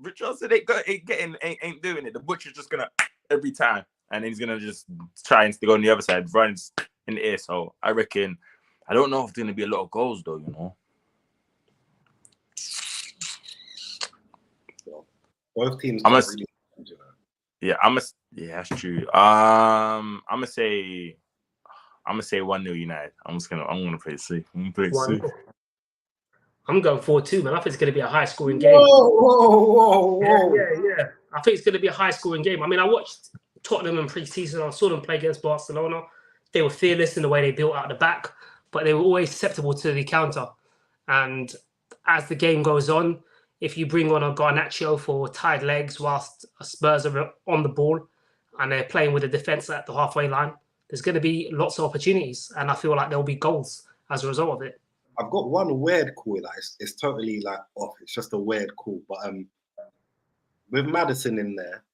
Richardson ain't doing it. The Butcher's just going to every time, and he's going to just try and stick on the other side, runs in the air. So I reckon, I don't know if there's going to be a lot of goals though, you know. Both teams. Yeah, that's true. I'm gonna say 1-0 United. I'm gonna play it safe. I'm going 4-2, man. I think it's gonna be a high scoring game. Whoa. Yeah. I think it's gonna be a high scoring game. I mean, I watched Tottenham in pre-season. I saw them play against Barcelona. They were fearless in the way they built out the back, but they were always susceptible to the counter. And as the game goes on, if you bring on a Garnacho for tied legs whilst Spurs are on the ball and they're playing with a defence at the halfway line, there's going to be lots of opportunities. And I feel like there'll be goals as a result of it. I've got one weird call that it's totally like off. It's just a weird call. But with Maddison in there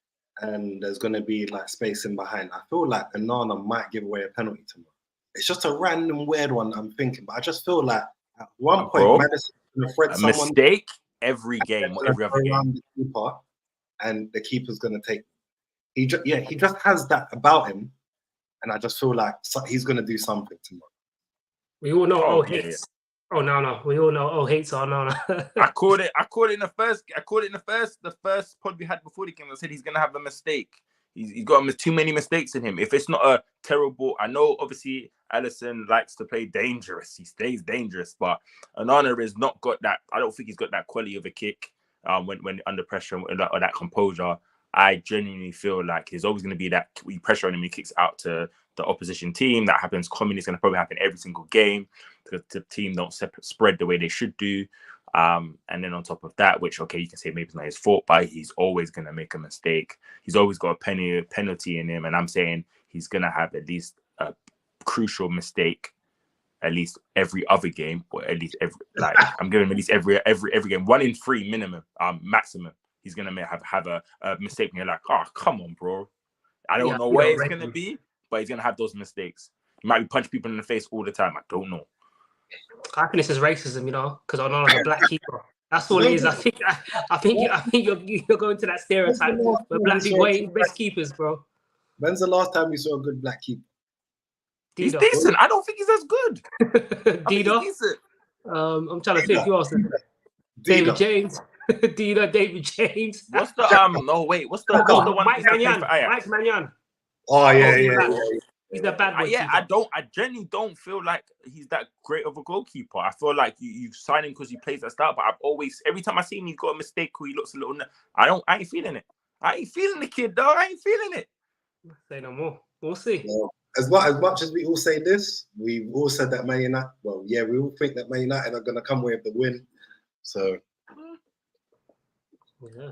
and there's going to be like space in behind, I feel like Onana might give away a penalty tomorrow. It's just a random weird one I'm thinking. But I just feel like at one point, Maddison's going to threat someone. Mistake every game, every other game. The keeper, and the keeper's going to take. He just has that about him, and I just feel like he's going to do something tomorrow. We all know hates. Oh no. We all know hates are no. I called it in the first pod we had before the game. I said he's going to have a mistake. He's got too many mistakes in him. If it's not a terrible, I know obviously Alisson likes to play dangerous. He stays dangerous, but Onana has not got that. I don't think he's got that quality of a kick when under pressure or that composure. I genuinely feel like there's always going to be that pressure on him. He kicks out to the opposition team. That happens commonly. It's going to probably happen every single game because the team don't spread the way they should do. And then on top of that, which, okay, you can say maybe it's not his fault, but he's always going to make a mistake. He's always got a penalty in him. And I'm saying he's going to have at least a crucial mistake at least every other game, or at least I'm giving him at least every game. 1 in 3 minimum, maximum. He's going to have a mistake and you're like, oh, come on, bro. I don't know where it's going to be, but he's going to have those mistakes. He might be punching people in the face all the time. I don't know. I think this is racism, you know, because I'm not a black keeper. That's all it is. I think you're going to that stereotype where black people ain't best keepers, bro. When's the last time you saw a good black keeper? He's decent. I don't think he's as good. Dido. I'm trying to think who else. David James. Dido, David James. What's the no wait? What's the one? Mike Mannion. Oh yeah. He's the bad boy. I genuinely don't feel like he's that great of a goalkeeper. I feel like you sign him because he plays that style, but every time I see him, he's got a mistake or he looks a little. I ain't feeling it. I ain't feeling the kid, dog. I ain't feeling it. Say no more. We'll see. Well, as much as we all say this, we've all said that Man United. Well, yeah, we all think that Man United are going to come away with the win. So, yeah.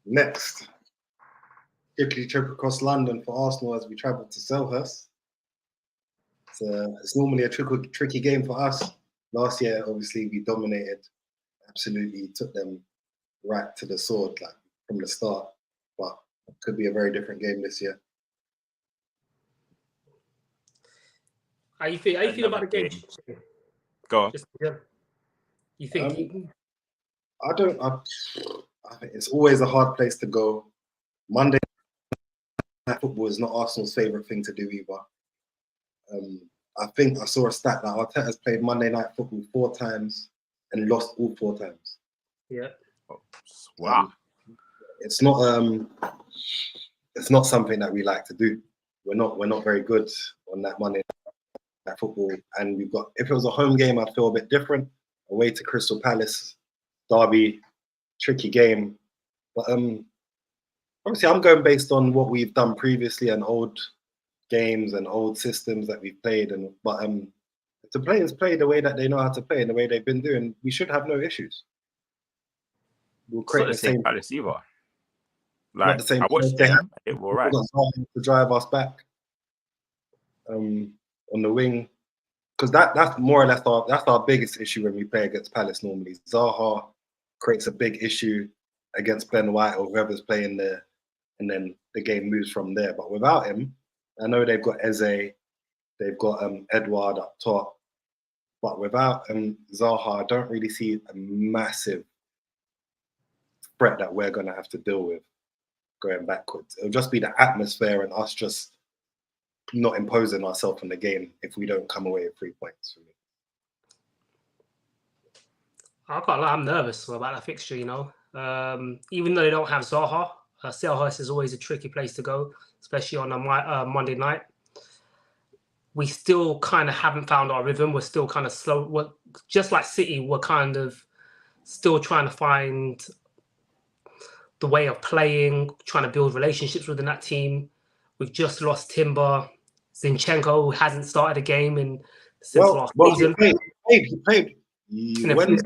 Next. Quickly trip across London for Arsenal as we travel to Selhurst. It's normally a tricky game for us. Last year, obviously, we dominated, absolutely took them right to the sword from the start. But it could be a very different game this year. How you feel about the game? Go on. You think? I think it's always a hard place to go. Monday night football is not Arsenal's favourite thing to do either. I think I saw a stat that Arteta's played Monday night football 4 times and lost all 4 times. Yeah. Wow. It's not something that we like to do. We're not very good on that Monday night football. And if it was a home game, I'd feel a bit different. Away to Crystal Palace, Derby, tricky game. But obviously, I'm going based on what we've done previously and old games and old systems that we've played. But if the players play the way that they know how to play and the way they've been doing, we should have no issues. We'll create the same Palace either. Not the same. I watched them. It was all right. To drive us back on the wing, because that's more or less our biggest issue when we play against Palace normally. Zaha creates a big issue. against Ben White or whoever's playing there, and then the game moves from there. But without him, I know they've got Eze, they've got Edouard up top, but without Zaha, I don't really see a massive threat that we're going to have to deal with going backwards. It'll just be the atmosphere and us just not imposing ourselves on the game if we don't come away with 3 points for me. I can't lie, I'm nervous about that fixture, you know. Even though they don't have Zaha, Selhurst is always a tricky place to go, especially on a Monday night. We still kind of haven't found our rhythm. We're still kind of slow. We're, just like City, we're kind of still trying to find the way of playing, trying to build relationships within that team. We've just lost Timber. Zinchenko, who hasn't started a game since last season. He played. He went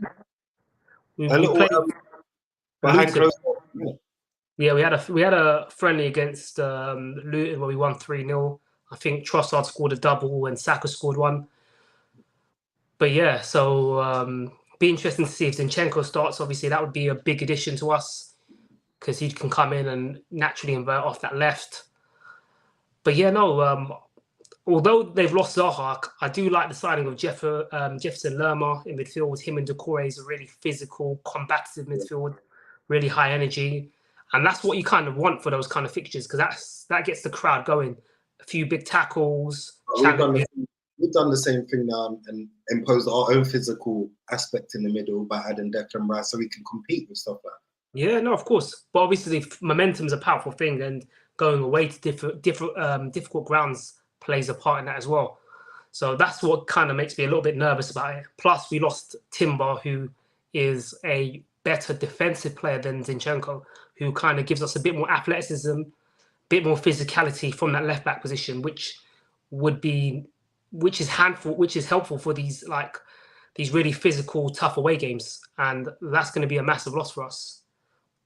we a little played behind Luton. close. Yeah, we had a friendly against Luton where we won 3-0. I think Trossard scored a double and Saka scored one. But yeah, so be interesting to see if Zinchenko starts. Obviously, that would be a big addition to us because he can come in and naturally invert off that left. But yeah, no, although they've lost Zaha, I do like the signing of Jefferson Lerma in midfield. Him and Doucouré is a really physical, combative midfield, really high energy. And that's what you kind of want for those kind of fixtures because that gets the crowd going. A few big tackles. We've done the same thing now and imposed our own physical aspect in the middle by adding Declan Rice so we can compete with stuff like that. Yeah, no, of course. But obviously, momentum is a powerful thing, and going away to difficult grounds plays a part in that as well. So that's what kind of makes me a little bit nervous about it. Plus, we lost Timber, who is a better defensive player than Zinchenko, who kind of gives us a bit more athleticism, a bit more physicality from that left back position, which is helpful for these really physical, tough away games, and that's going to be a massive loss for us.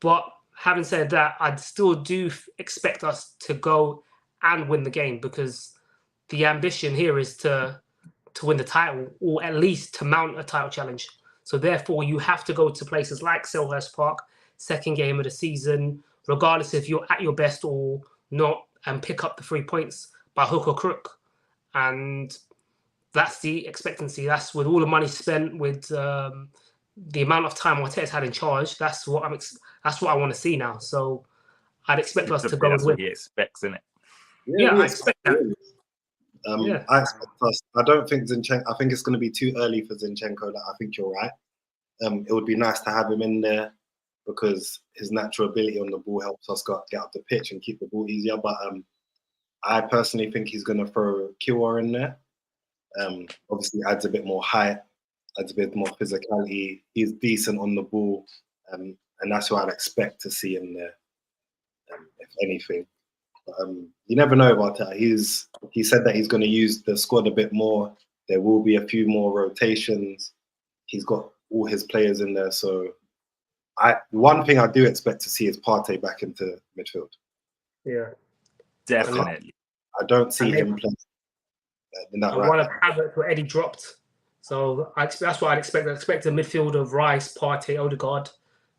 But having said that, I still do expect us to go and win the game because the ambition here is to win the title or at least to mount a title challenge. So therefore, you have to go to places like Selhurst Park, second game of the season, regardless if you're at your best or not, and pick up the 3 points by hook or crook. And that's the expectancy. That's with all the money spent, with the amount of time Arteta's had in charge. That's what I want to see now. So I'd expect us to go and win. That's what he expects, isn't it? Yeah, I expect that. I expect us. I don't think Zinchenko. I think it's going to be too early for Zinchenko. I think you're right. It would be nice to have him in there because his natural ability on the ball helps us get up the pitch and keep the ball easier. But I personally think he's going to throw Kiwa in there. Obviously, adds a bit more height, adds a bit more physicality. He's decent on the ball, and that's what I'd expect to see in there, if anything. You never know about that. He said that he's going to use the squad a bit more. There will be a few more rotations. He's got all his players in there. So one thing I do expect to see is Partey back into midfield. Yeah. Definitely. I don't see him playing in that right. One of Havertz where Eddie dropped. So that's what I'd expect. I'd expect a midfield of Rice, Partey, Odegaard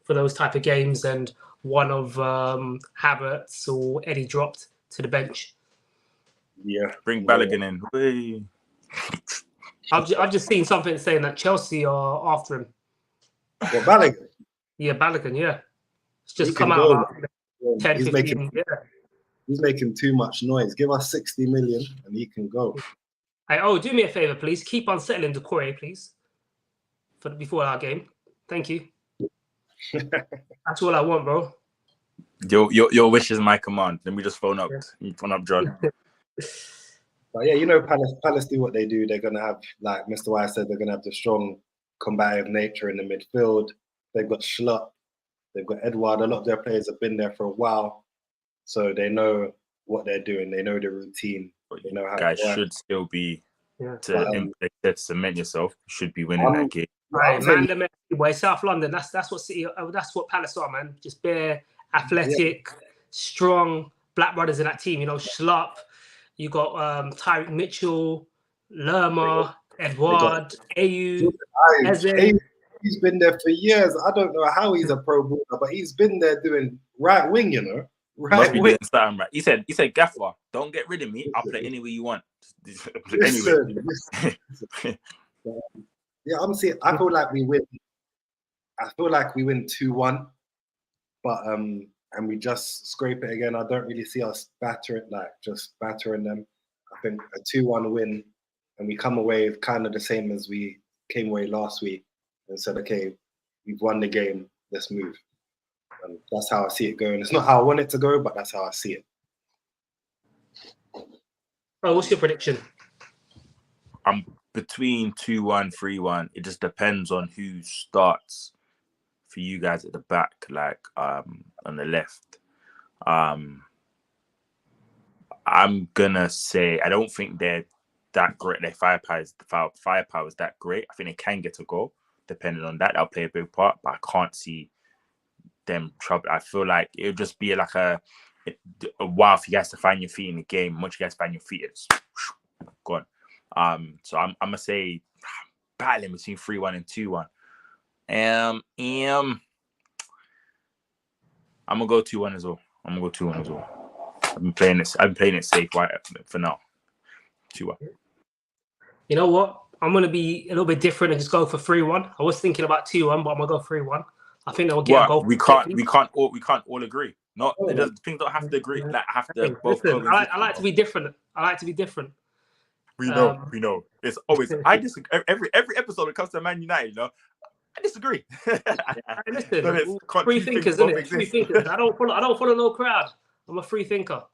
for those type of games, and one of Havertz or Eddie dropped to the bench. Yeah. Bring Balogun in. Whee. I've just seen something saying that Chelsea are after him. What, Balogun? Yeah, Balogun, yeah. It's just He come can out go. about 10, He's 15. He's making too much noise. Give us 60 million and he can go. Hey, do me a favor, please. Keep on settling Doucouré, please, before our game. Thank you. That's all I want, bro. Your wish is my command. Let me just phone up John. But yeah, Palace do what they do. They're gonna have, like Mr. White said, they're gonna have the strong combative nature in the midfield. They've got Schlupp, they've got Edouard. A lot of their players have been there for a while, so they know what they're doing. They know the routine. They know how. Guys should still be to cement yourself. Should be winning that game. Right, man, boy, South London. That's what City. That's what Palace are, man. Just bare, athletic, strong black brothers in that team. You know, Schlupp. You got Tyreek Mitchell, Lerma, Edouard, Ayew, Eze. He's been there for years. I don't know how he's a pro baller, but he's been there doing right wing, you know. Must Right be wing. doing something right. He said, Gaffer, don't get rid of me. I'll play any way you want. Anyway. Listen. Yeah, honestly, I feel like we win. I feel like we win 2-1, but and we just scrape it again. I don't really see us battering them. I think a 2-1 win, and we come away kind of the same as we came away last week and said, okay, we've won the game, let's move. And that's how I see it going. It's not how I want it to go, but that's how I see it. Oh, what's your prediction? I'm between 2-1, 3-1. It just depends on who starts for you guys at the back, like on the left. I'm gonna say I don't think they're that great. Their firepower is that great. I think they can get a goal, depending on that. That'll play a big part, but I can't see them trouble. I feel like it would just be like a while for you guys to find your feet in the game. Once you guys find your feet, it's gone. So I'm gonna say battling between 3-1 and 2-1. I'm gonna go 2-1 as well. I've been playing it safe for now. 2-1. You know what? I'm gonna be a little bit different and just go for 3-1. I was thinking about 2-1, but I'm gonna go 3-1. I think they'll get a goal. We can't all agree. Not things don't have to agree. Like have to both. Listen, I like to be different. We know. It's always I disagree. Every episode it comes to Man United, you know. I disagree. Listen, free thinkers, isn't it? Free thinkers. I don't follow no crowd. I'm a free thinker.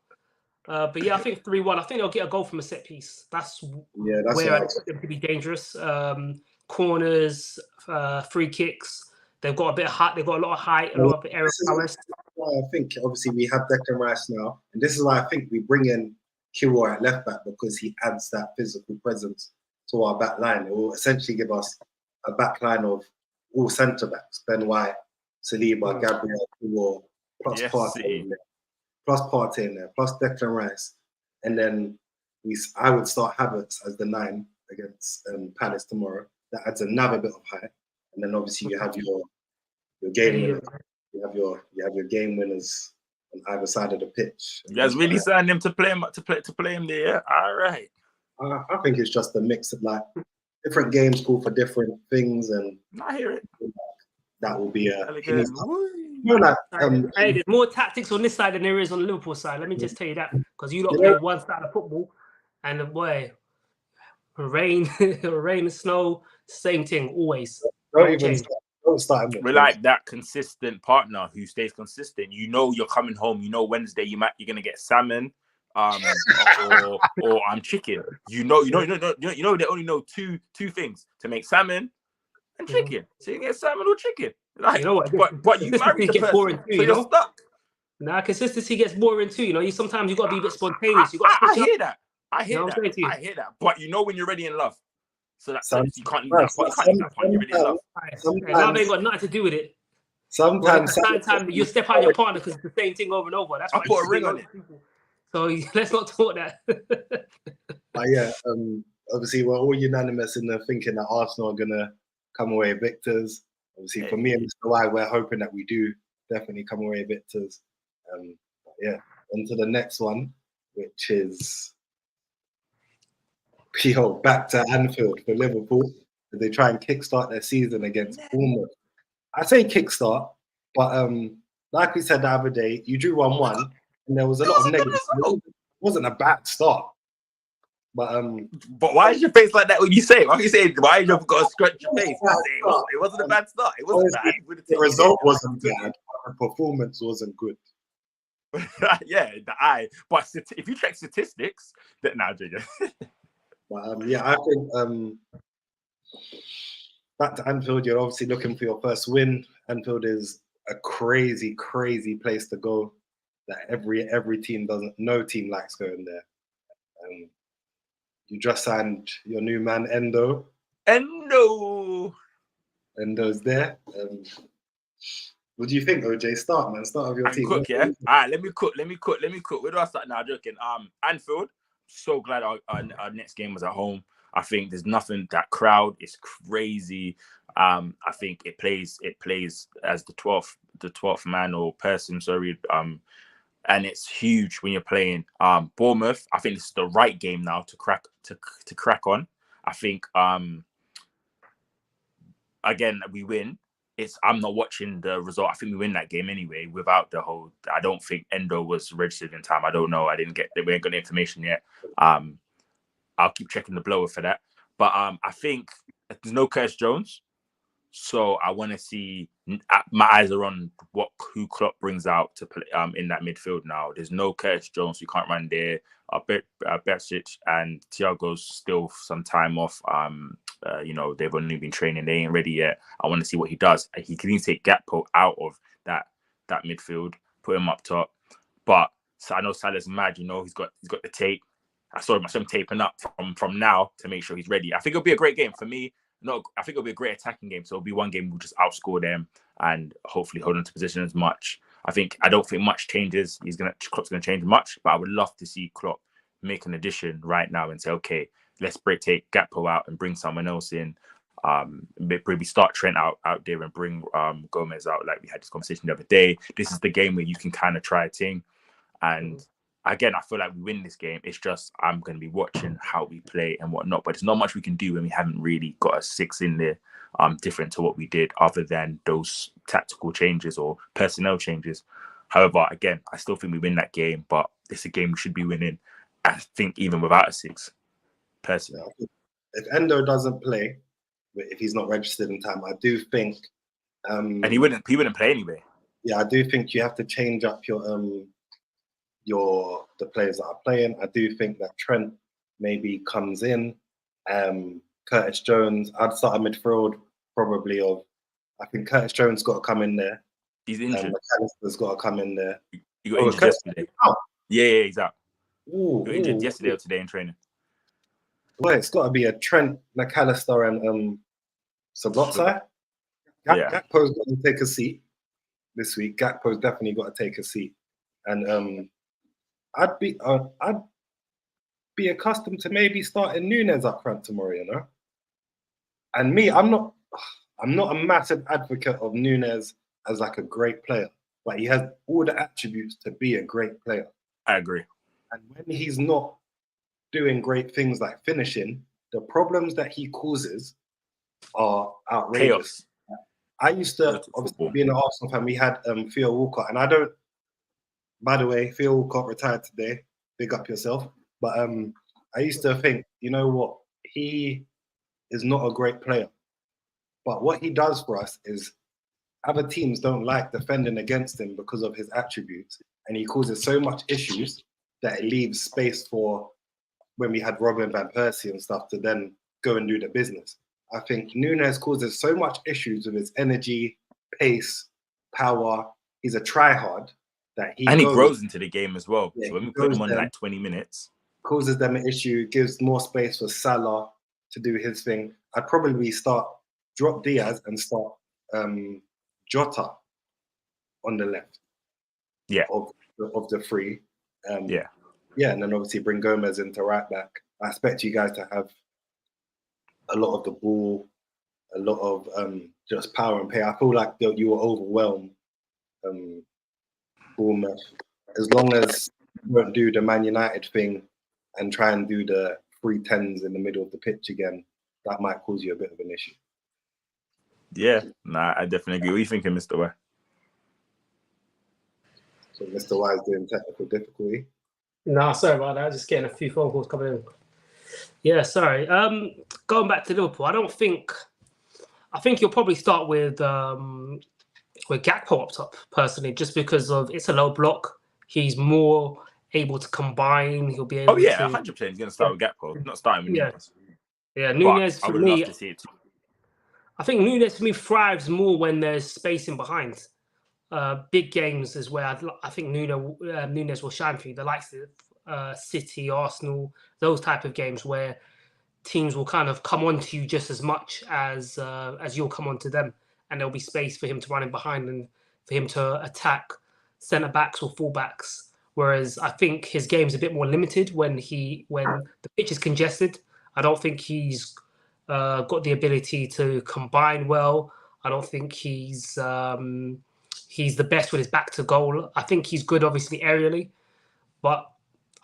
But yeah, I think 3-1. I think they'll get a goal from a set piece. That's where I expect them to be dangerous. Corners, free kicks. They've got a bit of height. They've got a lot of height, a lot of aerial prowess. I think obviously we have Declan Rice now, and this is why I think we bring in Kiwa at left back, because he adds that physical presence to our back line. It will essentially give us a back line of all centre backs: Ben White, Saliba, Gabriel, Kiwa, plus Partey in there, plus Declan Rice, and then I would start Havertz as the 9 against Palace tomorrow. That adds another bit of height, and then obviously you have your game winners. You have your game winners on either side of the pitch. You guys really signed him to play him there. Yeah? All right. I think it's just a mix of like different games call for different things, and I hear it. That will be hey, there's more tactics on this side than there is on the Liverpool side. Let me just tell you that, because you lot play one side of football, and boy, rain and snow, same thing always. Don't start. We're like that consistent partner who stays consistent. You know you're coming home. You know Wednesday you're gonna get salmon, or chicken. You know they only know two things to make salmon and chicken. So you get salmon or chicken. Like, you know what? But you married the person, boring too, so you're stuck. Nah, consistency gets boring too. You know, sometimes you got to be a bit spontaneous. I hear that. I hear that. But you know when you're ready in love. So that's you can't leave that point. You're ready in love. Love ain't got nothing to do with it. Sometimes you step out your partner because it's the same thing over and over. That's why I put a ring on it. So let's not talk that. But yeah, obviously we're all unanimous in the thinking that Arsenal are gonna come away victors. Obviously, for me and Mr. Y, we're hoping that we do definitely come away victors. On to the next one, which is back to Anfield for Liverpool. They try and kickstart their season against Bournemouth. I say kickstart, but like we said the other day, you drew 1-1, and there was a lot of negative. It wasn't a bad start. But why is your face like that when you say it? Why are you saying? Why you got to scratch your face? It wasn't a bad start. It wasn't bad. The result wasn't bad. The performance wasn't good. Yeah, the eye. But if you check statistics, then now, I think back to Anfield. You're obviously looking for your first win. Anfield is a crazy, crazy place to go. That every team doesn't. No team likes going there. You just signed your new man, Endo. Endo's there. What do you think, OJ? Start of your team. Cook, yeah? All right, let me cook. Where do I start now? Joking. Anfield, so glad our next game was at home. I think there's nothing, that crowd is crazy. I think it plays as the 12th man or person, sorry. And it's huge when you're playing Bournemouth. I think this is the right game now to crack on. I think again, we win. I'm not watching the result. I think we win that game anyway without the whole. I don't think Endo was registered in time. I don't know. We ain't got the information yet. I'll keep checking the blower for that. But I think there's no Curtis Jones. So I want to see. My eyes are on who Klopp brings out to play in that midfield now. There's no Curtis Jones. You can't run there. Bersic and Thiago's still some time off. They've only been training. They ain't ready yet. I want to see what he does. He can even take Gakpo out of that midfield, put him up top. But so I know Salah's mad. He's got the tape. I saw him taping up from now to make sure he's ready. I think it'll be a great game for me. No, I think it'll be a great attacking game. So it'll be one game we'll just outscore them and hopefully hold on to position as much. I don't think much changes. Klopp's gonna change much, but I would love to see Klopp make an addition right now and say, okay, let's take Gakpo out and bring someone else in. Maybe start Trent out there and bring Gomez out, like we had this conversation the other day. This is the game where you can kind of try a thing. And again, I feel like we win this game. It's just I'm going to be watching how we play and whatnot. But there's not much we can do when we haven't really got a 6 in there different to what we did other than those tactical changes or personnel changes. However, again, I still think we win that game, but it's a game we should be winning, I think, even without a 6, personally. Yeah. If Endo doesn't play, if he's not registered in time, I do think... and he wouldn't play anyway. Yeah, I do think you have to change up the players that are playing. I do think that Trent maybe comes in. Curtis Jones, I'd start a midfield probably of. I think Curtis Jones got to come in there. He's injured. McAllister's got to come in there. He got injured yesterday. Oh. Yeah, exactly. He got injured yesterday or today in training. Well, it's got to be a Trent, McAllister, and Sabotza. Gakpo's got to take a seat this week. Gakpo's definitely got to take a seat, and I'd be accustomed to maybe starting Nunez up front tomorrow, And me, I'm not a massive advocate of Nunez as like a great player, but he has all the attributes to be a great player. I agree. And when he's not doing great things like finishing, the problems that he causes are outrageous. Chaos. I used to, obviously, being an Arsenal fan, we had Theo Walcott, and I don't. By the way, Theo Walcott retired today. Big up yourself. But I used to think, you know what? He is not a great player. But what he does for us is other teams don't like defending against him because of his attributes. And he causes so much issues that it leaves space for when we had Robin Van Persie and stuff to then go and do the business. I think Nunez causes so much issues with his energy, pace, power. He's a try-hard. He grows into the game as well. Yeah, so when we put him on like 20 minutes, causes them an issue, gives more space for Salah to do his thing. I'd probably drop Diaz and start Jota on the left. Yeah. Of the three. Yeah, and then obviously bring Gomez into right back. I expect you guys to have a lot of the ball, a lot of just power and pay. I feel like you were overwhelmed. Bournemouth, as long as you don't do the Man United thing and try and do the 3-10s in the middle of the pitch again, that might cause you a bit of an issue. Yeah, I definitely agree. What are you thinking, Mr. Y? So Mr. Y is doing technical difficulty. No, sorry about that. Just getting a few phone calls coming in. Yeah, sorry. Going back to Liverpool, I think you'll probably start with Gakpo up top, personally, just because of it's a low block. He's more able to combine. He'll be able to... 100%. He's going to start with Gakpo, not starting with Nunez. Yeah, Nunez, for me... love to see it too. I think Nunez, for me, thrives more when there's spacing behind. Big games is where I think Nunez will shine for you. The likes of City, Arsenal, those type of games where teams will kind of come onto you just as much as you'll come onto them. And there'll be space for him to run in behind and for him to attack centre-backs or full-backs Whereas I think his game's a bit more limited when the pitch is congested. I don't think he's got the ability to combine well. I don't think he's the best with his back to goal. I think he's good, obviously, aerially, but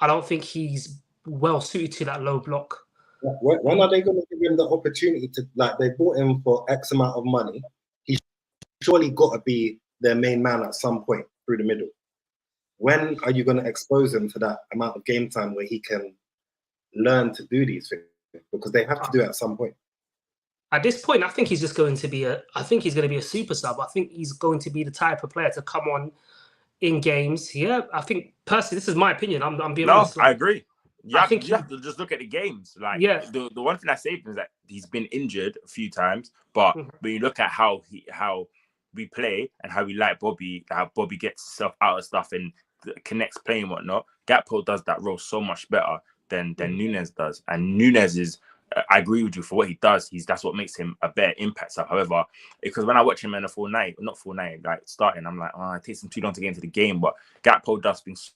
I don't think he's well suited to that low block. When are they going to give him the opportunity to, like, they bought him for X amount of money? He's surely got to be their main man at some point through the middle. When are you going to expose him to that amount of game time where he can learn to do these things? Because they have to do it at some point. At this point, I think he's just going to be I think he's going to be a super sub. I think he's going to be the type of player to come on in games. Yeah, I think personally, this is my opinion. I'm being honest. I agree. You have to just look at the games. Like, the one thing I say is that he's been injured a few times, but when you look at how we play and how we like Bobby, how Bobby gets himself out of stuff and connects play and whatnot, Gakpo does that role so much better than Nunes does. And Nunes is, I agree with you, for what he does, that's what makes him a better impact sub. However, because when I watch him in a full night, like starting, I'm like, it takes him too long to get into the game. But Gakpo does things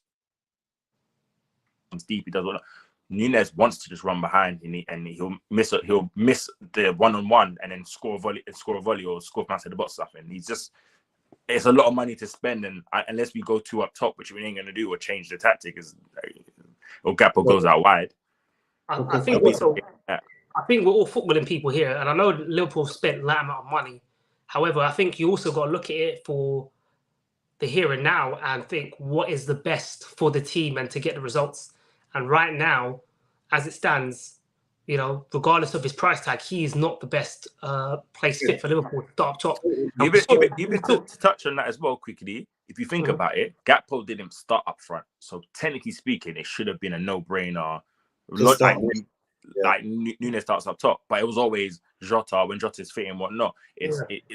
deep. He does what Nunes wants to just run behind, and he'll miss the one-on-one and then score a volley or score from outside the box stuff. And it's a lot of money to spend, and unless we go two up top, which we ain't gonna do, or change the tactic, or Gakpo goes out wide. I think we're all footballing people here, and I know Liverpool spent that amount of money. However, I think you also got to look at it for the here and now and think what is the best for the team and to get the results. And right now, as it stands, regardless of his price tag, he is not the best place fit for Liverpool to start up top. Even to touch on that as well quickly, if you think about it, Gakpo didn't start up front. So technically speaking, it should have been a no-brainer. Like Nunes starts up top, but it was always Jota when Jota's fit and whatnot.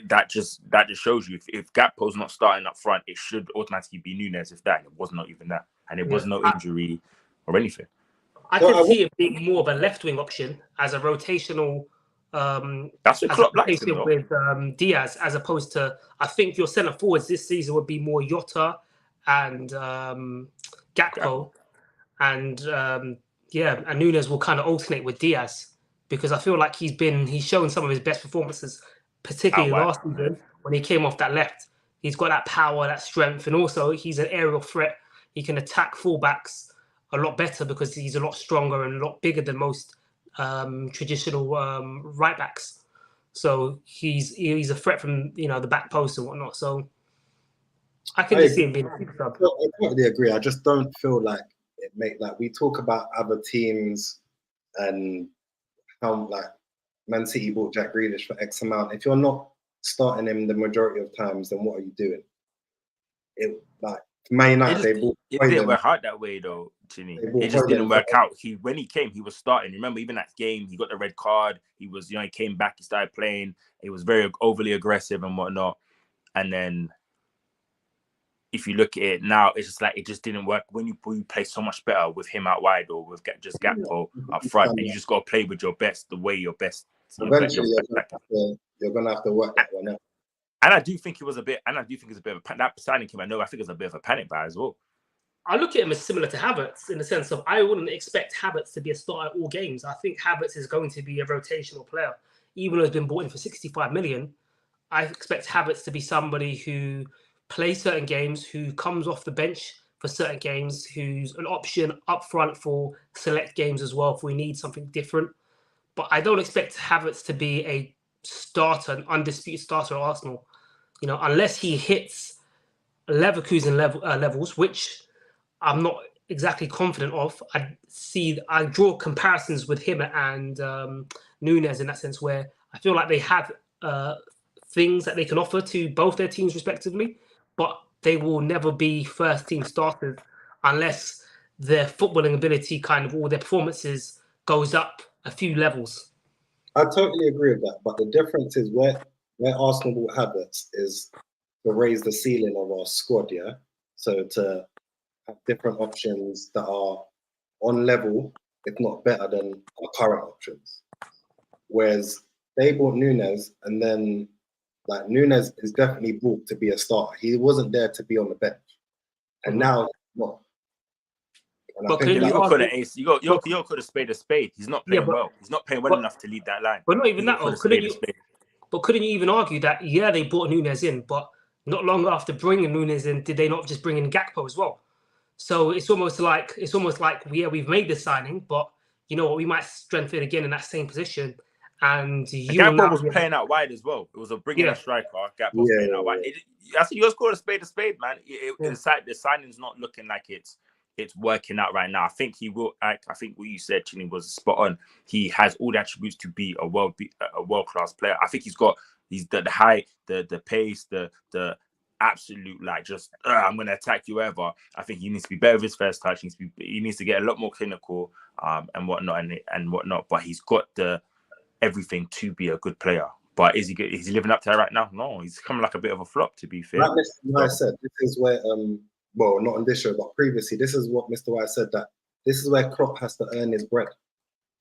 That just shows you if Gakpo's not starting up front, it should automatically be Nunes. If that, it was not even that, and it was no injury or anything. I can see it being more of a left wing option as a rotational. That's what Klopp likes him with Diaz, as opposed to, I think your centre forwards this season would be more Jota and Gakpo, and and Nunes will kind of alternate with Diaz, because I feel like he's shown some of his best performances, particularly last season when he came off that left. He's got that power, that strength, and also he's an aerial threat. He can attack fullbacks a lot better because he's a lot stronger and a lot bigger than most traditional right backs. So he's a threat from the back post and whatnot. So I can see him being a super sub. I totally agree. I just don't feel like we talk about other teams and how like Man City bought Jack Grealish for X amount. If you're not starting him the majority of times, then what are you doing? Man United, it didn't work out that way though, Chinny. It just didn't work out. When he came, he was starting. Remember, even that game, he got the red card. He was, he came back, he started playing. He was very overly aggressive and whatnot. And then if you look at it now, it's just like it just didn't work. When you play so much better with him out wide or with just Gakpo up front, and you just got to play with your best, the way your best. Eventually, you're going to have to work that one out. And I do think it was a bit. And I do think it's a bit of that signing came. I think it's a bit of a panic buy as well. I look at him as similar to Havertz in the sense of I wouldn't expect Havertz to be a starter at all games. I think Havertz is going to be a rotational player, even though he's been bought in for 65 million. I expect Havertz to be somebody who plays certain games, who comes off the bench for certain games, who's an option up front for select games as well if we need something different. But I don't expect Havertz to be a starter, an undisputed starter at Arsenal. Unless he hits Leverkusen levels, which I'm not exactly confident of. I draw comparisons with him and Nunes in that sense, where I feel like they have things that they can offer to both their teams respectively, but they will never be first team starters unless their footballing ability, or their performances, goes up a few levels. I totally agree with that, but the difference is where Arsenal will have it is to raise the ceiling of our squad, so to have different options that are on level, if not better than our current options. Whereas they bought Nunes, and then Nunes is definitely bought to be a starter. He wasn't there to be on the bench, and now he's not. And But I think couldn't You you got call argue? it ace. You got call a spade a spade. He's not Yeah, playing well. He's not playing well but enough to lead that line. but not You even got that. call Or a couldn't spade a you? spade. But couldn't you even argue that they brought Nunes in, but not long after bringing Nunes in, did they not just bring in Gakpo as well? So it's almost like we've made this signing, but you know what, we might strengthen again in that same position, and And you will Gakpo now was playing out wide as well. It was a bringing a yeah striker. Gakpo was playing out wide. I think you guys call a spade, man. yeah The signing's not looking like it's working out right now. I think he will. I think what you said, Chini, was spot on. He has all the attributes to be a world class player. I think he's the height, the pace, the absolute like just I'm gonna attack you ever. I think he needs to be better with his first touch. He needs to get a lot more clinical and whatnot and whatnot. But he's got the everything to be a good player. But is he good? Is he living up to that right now? No, he's coming like a bit of a flop, to be fair. Like Mr. White said, this is where well, not on this show, but previously, this is what Mr. White said, that this is where Klopp has to earn his bread.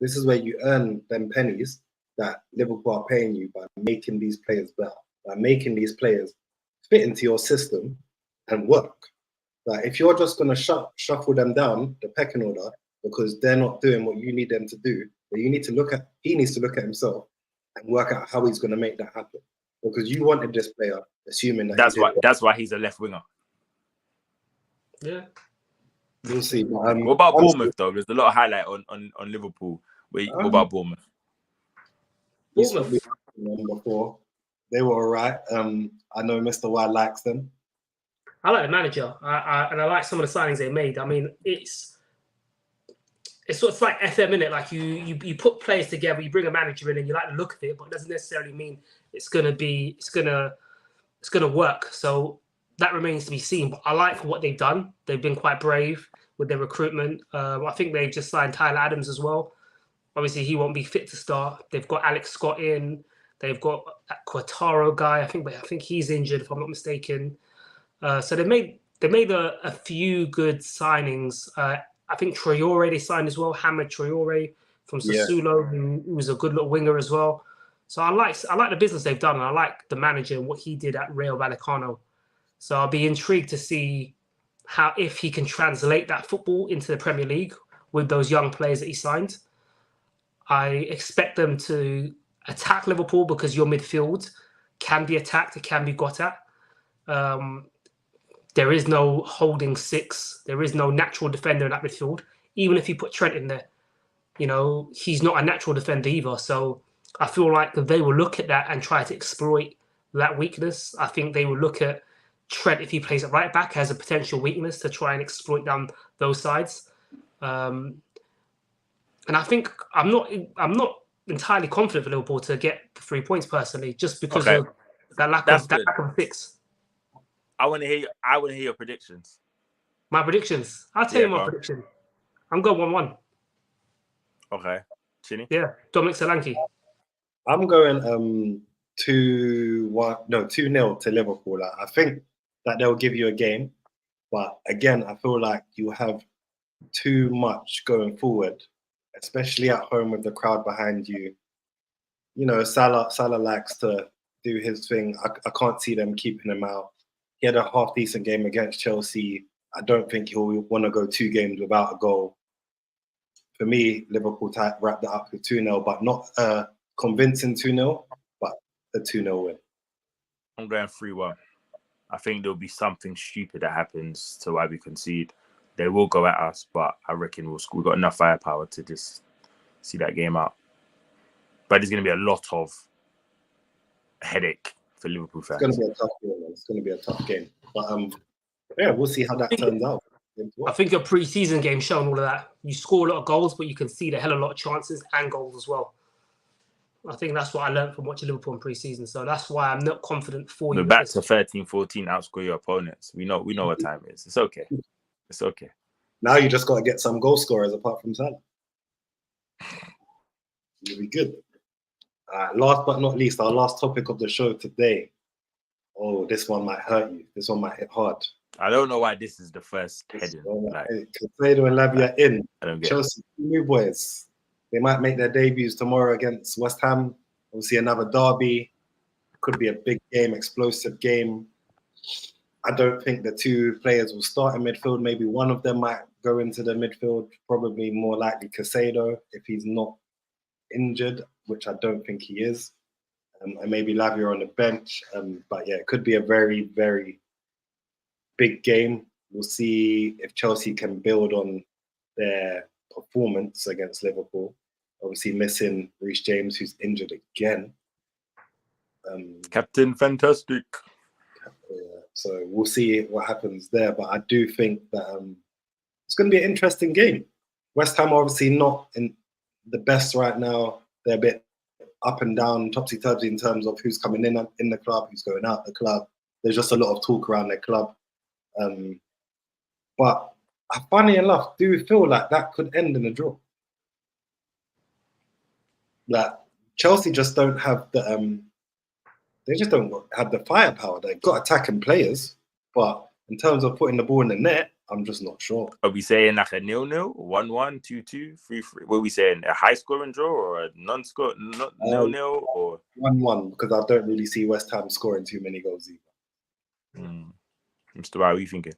This is where you earn them pennies that Liverpool are paying you by making these players better, by making these players fit into your system and work. Like if you're just gonna shuffle them down the pecking order because they're not doing what you need them to do, then he needs to look at himself and work out how he's gonna make that happen. Because you wanted this player, assuming that that's why he's a left winger. yeah. We'll see. But, what about Bournemouth though? There's a lot of highlight on Liverpool. What about Bournemouth? Bournemouth. Before they were all right. I know Mr. Y likes them. I like the manager, and I like some of the signings they made. I mean, it's sort of like FM, in it. Like you put players together, you bring a manager in, and you like the look of it, but it doesn't necessarily mean it's gonna work. So that remains to be seen. But I like what they've done. They've been quite brave with their recruitment. I think they've just signed Tyler Adams as well. Obviously, he won't be fit to start. They've got Alex Scott in. They've got that Quattaro guy. I think he's injured, if I'm not mistaken. So they made a few good signings. I think Traore they signed as well. Hamid Traore from Sassuolo, who was a good little winger as well. So I like the business they've done, and I like the manager and what he did at Rayo Vallecano. So I'll be intrigued to see if he can translate that football into the Premier League with those young players that he signed. I expect them to attack Liverpool because your midfield can be attacked, it can be got at. There is no holding six. There is no natural defender in that midfield. Even if you put Trent in there, he's not a natural defender either. So I feel like they will look at that and try to exploit that weakness. I think they will look at Trent, if he plays at right back, as a potential weakness to try and exploit down those sides. And I think I'm not entirely confident for Liverpool to get the 3 points personally, just because of that lack of a fix. I want to hear your predictions. My predictions. I'll tell you my prediction. I'm going 1-1. Okay. Chini? Yeah. Dominic Solanke. I'm going 2-0 to Liverpool. I think that they'll give you a game, but again, I feel like you have too much going forward, especially at home with the crowd behind you. Salah likes to do his thing. I can't see them keeping him out. He had a half decent game against Chelsea. I don't think he'll want to go 2 games without a goal. For me, Liverpool wrapped it up with 2-0, but not a convincing 2-0, but a 2-0 win. I'm going 3-1. I think there'll be something stupid that happens to why we concede. They will go at us, but I reckon we've got enough firepower to just see that game out. But there's going to be a lot of headache for Liverpool fans. It's going to be a tough game. It's going to be a tough game. But we'll see how that turns out. I think your pre-season game showing all of that. You score a lot of goals, but you can see the hell of a lot of chances and goals as well. I think that's what I learned from watching Liverpool in pre-season. So that's why I'm not confident for you. We're back to 13-14, outscore your opponents. We know what time it is. It's okay. It's okay. Now you just got to get some goal scorers apart from Salah. You'll be good. Last but not least, our last topic of the show today. Oh, this one might hurt you. This one might hit hard. I don't know why this is the first heading. Caicedo and Lavia in. Chelsea, new boys. They might make their debuts tomorrow against West Ham. We'll see another derby. Could be a big game, explosive game. I don't think the 2 players will start in midfield. Maybe one of them might go into the midfield. Probably more likely Casado if he's not injured, which I don't think he is. And maybe Lavia on the bench. But yeah, it could be a very, very big game. We'll see if Chelsea can build on their performance against Liverpool. Obviously missing Reece James, who's injured again. Captain Fantastic. So we'll see what happens there. But I do think that it's going to be an interesting game. West Ham obviously not in the best right now. They're a bit up and down, topsy-turvy in terms of who's coming in the club, who's going out the club. There's just a lot of talk around their club. But funny enough, do feel like that could end in a draw. Like Chelsea just don't have the they just don't have the firepower. They've got attacking players, but in terms of putting the ball in the net, I'm just not sure. Are we saying like a 0-0, 1-1, 2-2, 3-3? What are we saying? A high scoring draw or a non-score 0-0 or 1-1? Because I don't really see West Ham scoring too many goals either. Mr. Why, what are you thinking?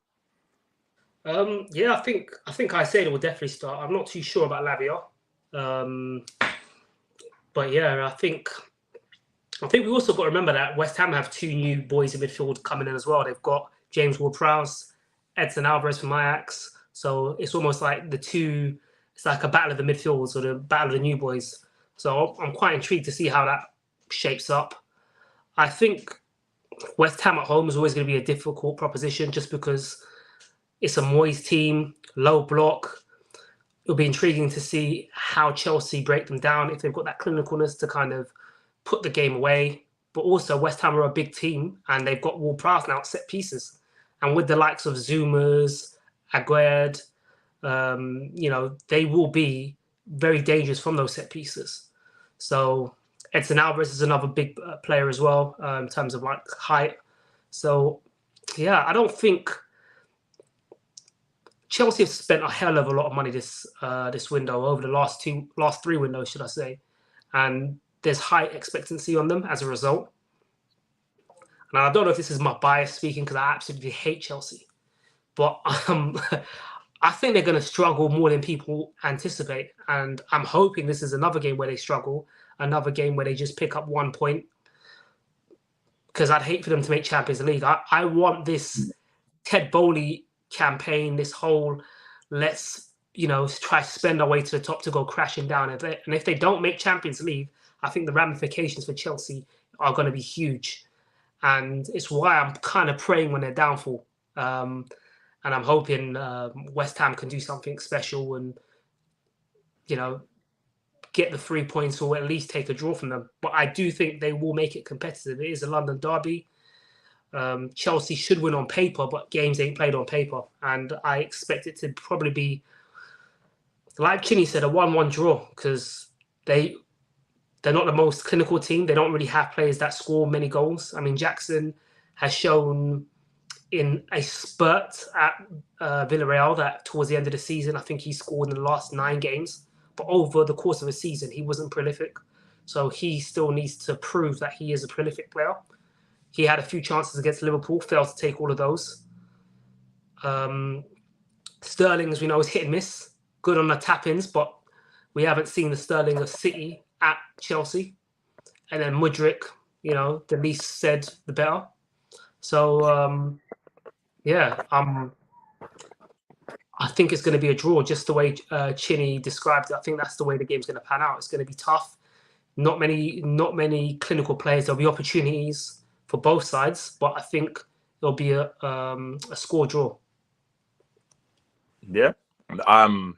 Yeah, I think I said it will definitely start. I'm not too sure about Lavia, but yeah, I think we also got to remember that West Ham have two new boys in midfield coming in as well. They've got James Ward-Prowse, Edson Alvarez from Ajax. So it's almost like it's like a battle of the midfields or the battle of the new boys. So I'm quite intrigued to see how that shapes up. I think West Ham at home is always going to be a difficult proposition just because it's a Moyes team, low block. It'll be intriguing to see how Chelsea break them down, if they've got that clinicalness to kind of put the game away. But also West Ham are a big team and they've got Ward-Prowse now at set pieces. And with the likes of Zumas, Aguerd, they will be very dangerous from those set pieces. So Edson Alvarez is another big player as well in terms of like height. So yeah, I don't think Chelsea have spent a hell of a lot of money this window over the last three windows, should I say, and there's high expectancy on them as a result. And I don't know if this is my bias speaking because I absolutely hate Chelsea, but I think they're going to struggle more than people anticipate. And I'm hoping this is another game where they struggle, another game where they just pick up 1 point, because I'd hate for them to make Champions League. I want this Ted Bowley campaign, this whole let's try to spend our way to the top to go crashing down. And if they don't make Champions League, I think the ramifications for Chelsea are going to be huge. And it's why I'm kind of praying on their downfall. And I'm hoping West Ham can do something special and, get the 3 points or at least take a draw from them. But I do think they will make it competitive. It is a London derby. Chelsea should win on paper, but games ain't played on paper. And I expect it to probably be, like Chinny said, a 1-1 draw because they're not the most clinical team. They don't really have players that score many goals. I mean, Jackson has shown in a spurt at Villarreal that towards the end of the season, I think he scored in the last 9 games. But over the course of a season, he wasn't prolific. So he still needs to prove that he is a prolific player. He had a few chances against Liverpool, failed to take all of those. Sterling, as we know, is hit and miss. Good on the tap-ins, but we haven't seen the Sterling of City at Chelsea. And then Mudryk, the least said, the better. So, I think it's going to be a draw, just the way Chinny described it. I think that's the way the game's going to pan out. It's going to be tough. Not many clinical players. There'll be opportunities for both sides, but I think there'll be a score draw. Yeah. I'm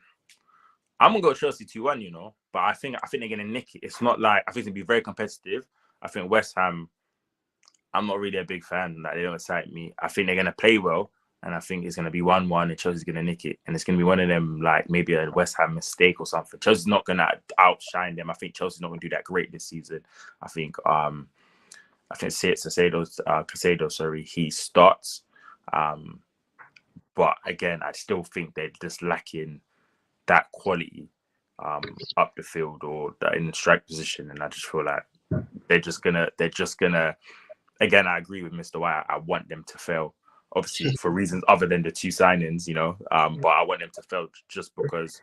gonna go Chelsea 2-1, but I think they're gonna nick it. It's not like I think it's gonna be very competitive. I think West Ham, I'm not really a big fan. Like, they don't excite me. I think they're gonna play well, and I think it's gonna be 1-1, and Chelsea's gonna nick it, and it's gonna be one of them like maybe a West Ham mistake or something. Chelsea's not gonna outshine them. I think Chelsea's not gonna do that great this season. I think Casado, he starts. But again, I still think they're just lacking that quality up the field or in the strike position, and I just feel like they're just gonna. Again, I agree with Mr. White. I want them to fail obviously for reasons other than the 2 signings, you know. But I want them to fail just because,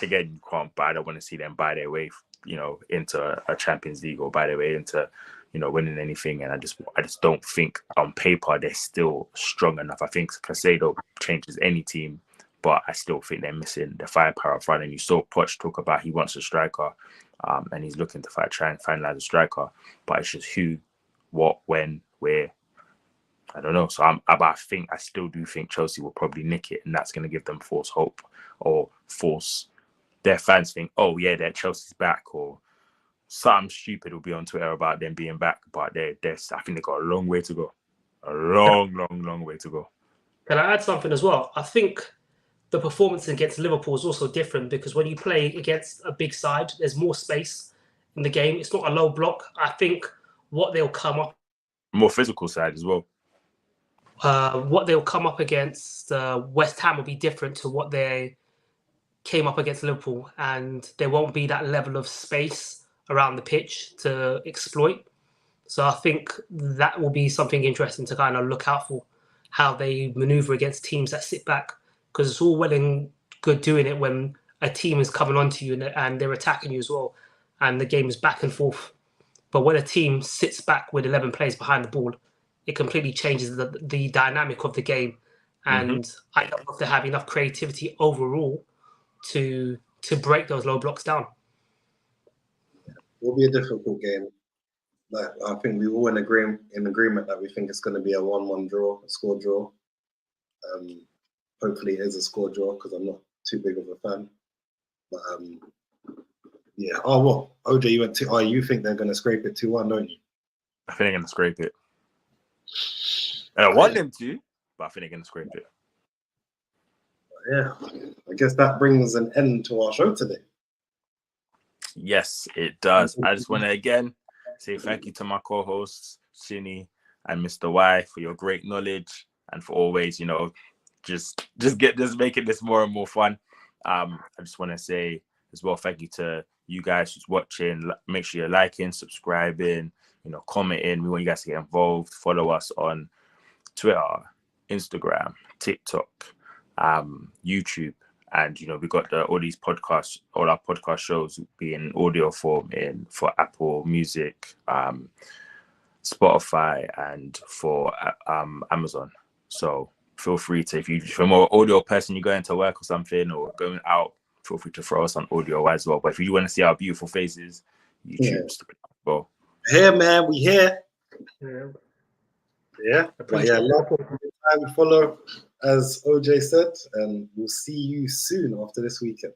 again, you can't. But I don't want to see them buy their way, you know, into a Champions League or buy their way into, you know, winning anything. And I just don't think on paper they're still strong enough. I think Casado changes any team, but I still think they're missing the firepower up front. And you saw Poch talk about he wants a striker, and he's looking to try and finalize a striker. But it's just who, what, when, where. I don't know. So I still do think Chelsea will probably nick it, and that's going to give them false hope or force their fans think, oh yeah, that Chelsea's back, or something stupid will be on Twitter about them being back. But I think they got a long way to go. A long way to go. Can I add something as well? I think the performance against Liverpool is also different because when you play against a big side, there's more space in the game. It's not a low block. I think what they'll come up, more physical side as well. What they'll come up against West Ham will be different to what they came up against Liverpool, and there won't be that level of space around the pitch to exploit. So I think that will be something interesting to kind of look out for, how they maneuver against teams that sit back, because it's all well and good doing it when a team is coming onto you and they're attacking you as well, and the game is back and forth. But when a team sits back with 11 players behind the ball, it completely changes the dynamic of the game. And I don't know if they have enough creativity overall to break those low blocks down. It'll be a difficult game. Like, I think we all in agreement that we think it's going to be a 1-1 draw, a score draw. Hopefully it is a score draw because I'm not too big of a fan. But yeah. Oh, what? OJ, you went to? Oh, you think they're going to scrape it 2-1, don't you? I think they're going to scrape it. I want them to, but I think they're going to scrape it. Yeah. I guess that brings an end to our show today. Yes, it does. I just want to again say thank you to my co-hosts, Shinny and Mr. Y, for your great knowledge and for always, you know, just making this more and more fun. I just want to say as well, thank you to you guys who's watching. Make sure you're liking, subscribing, you know, commenting. We want you guys to get involved. Follow us on Twitter, Instagram, TikTok, YouTube. And, you know, we got all these podcasts, all our podcast shows be in audio form for Apple Music, Spotify, and for Amazon. So feel free to, if you're a more audio person, you're going to work or something or going out, feel free to throw us on audio as well. But if you want to see our beautiful faces, YouTube. Well, here, man, we here. Yeah. But yeah, time follow, as OJ said, and we'll see you soon after this weekend.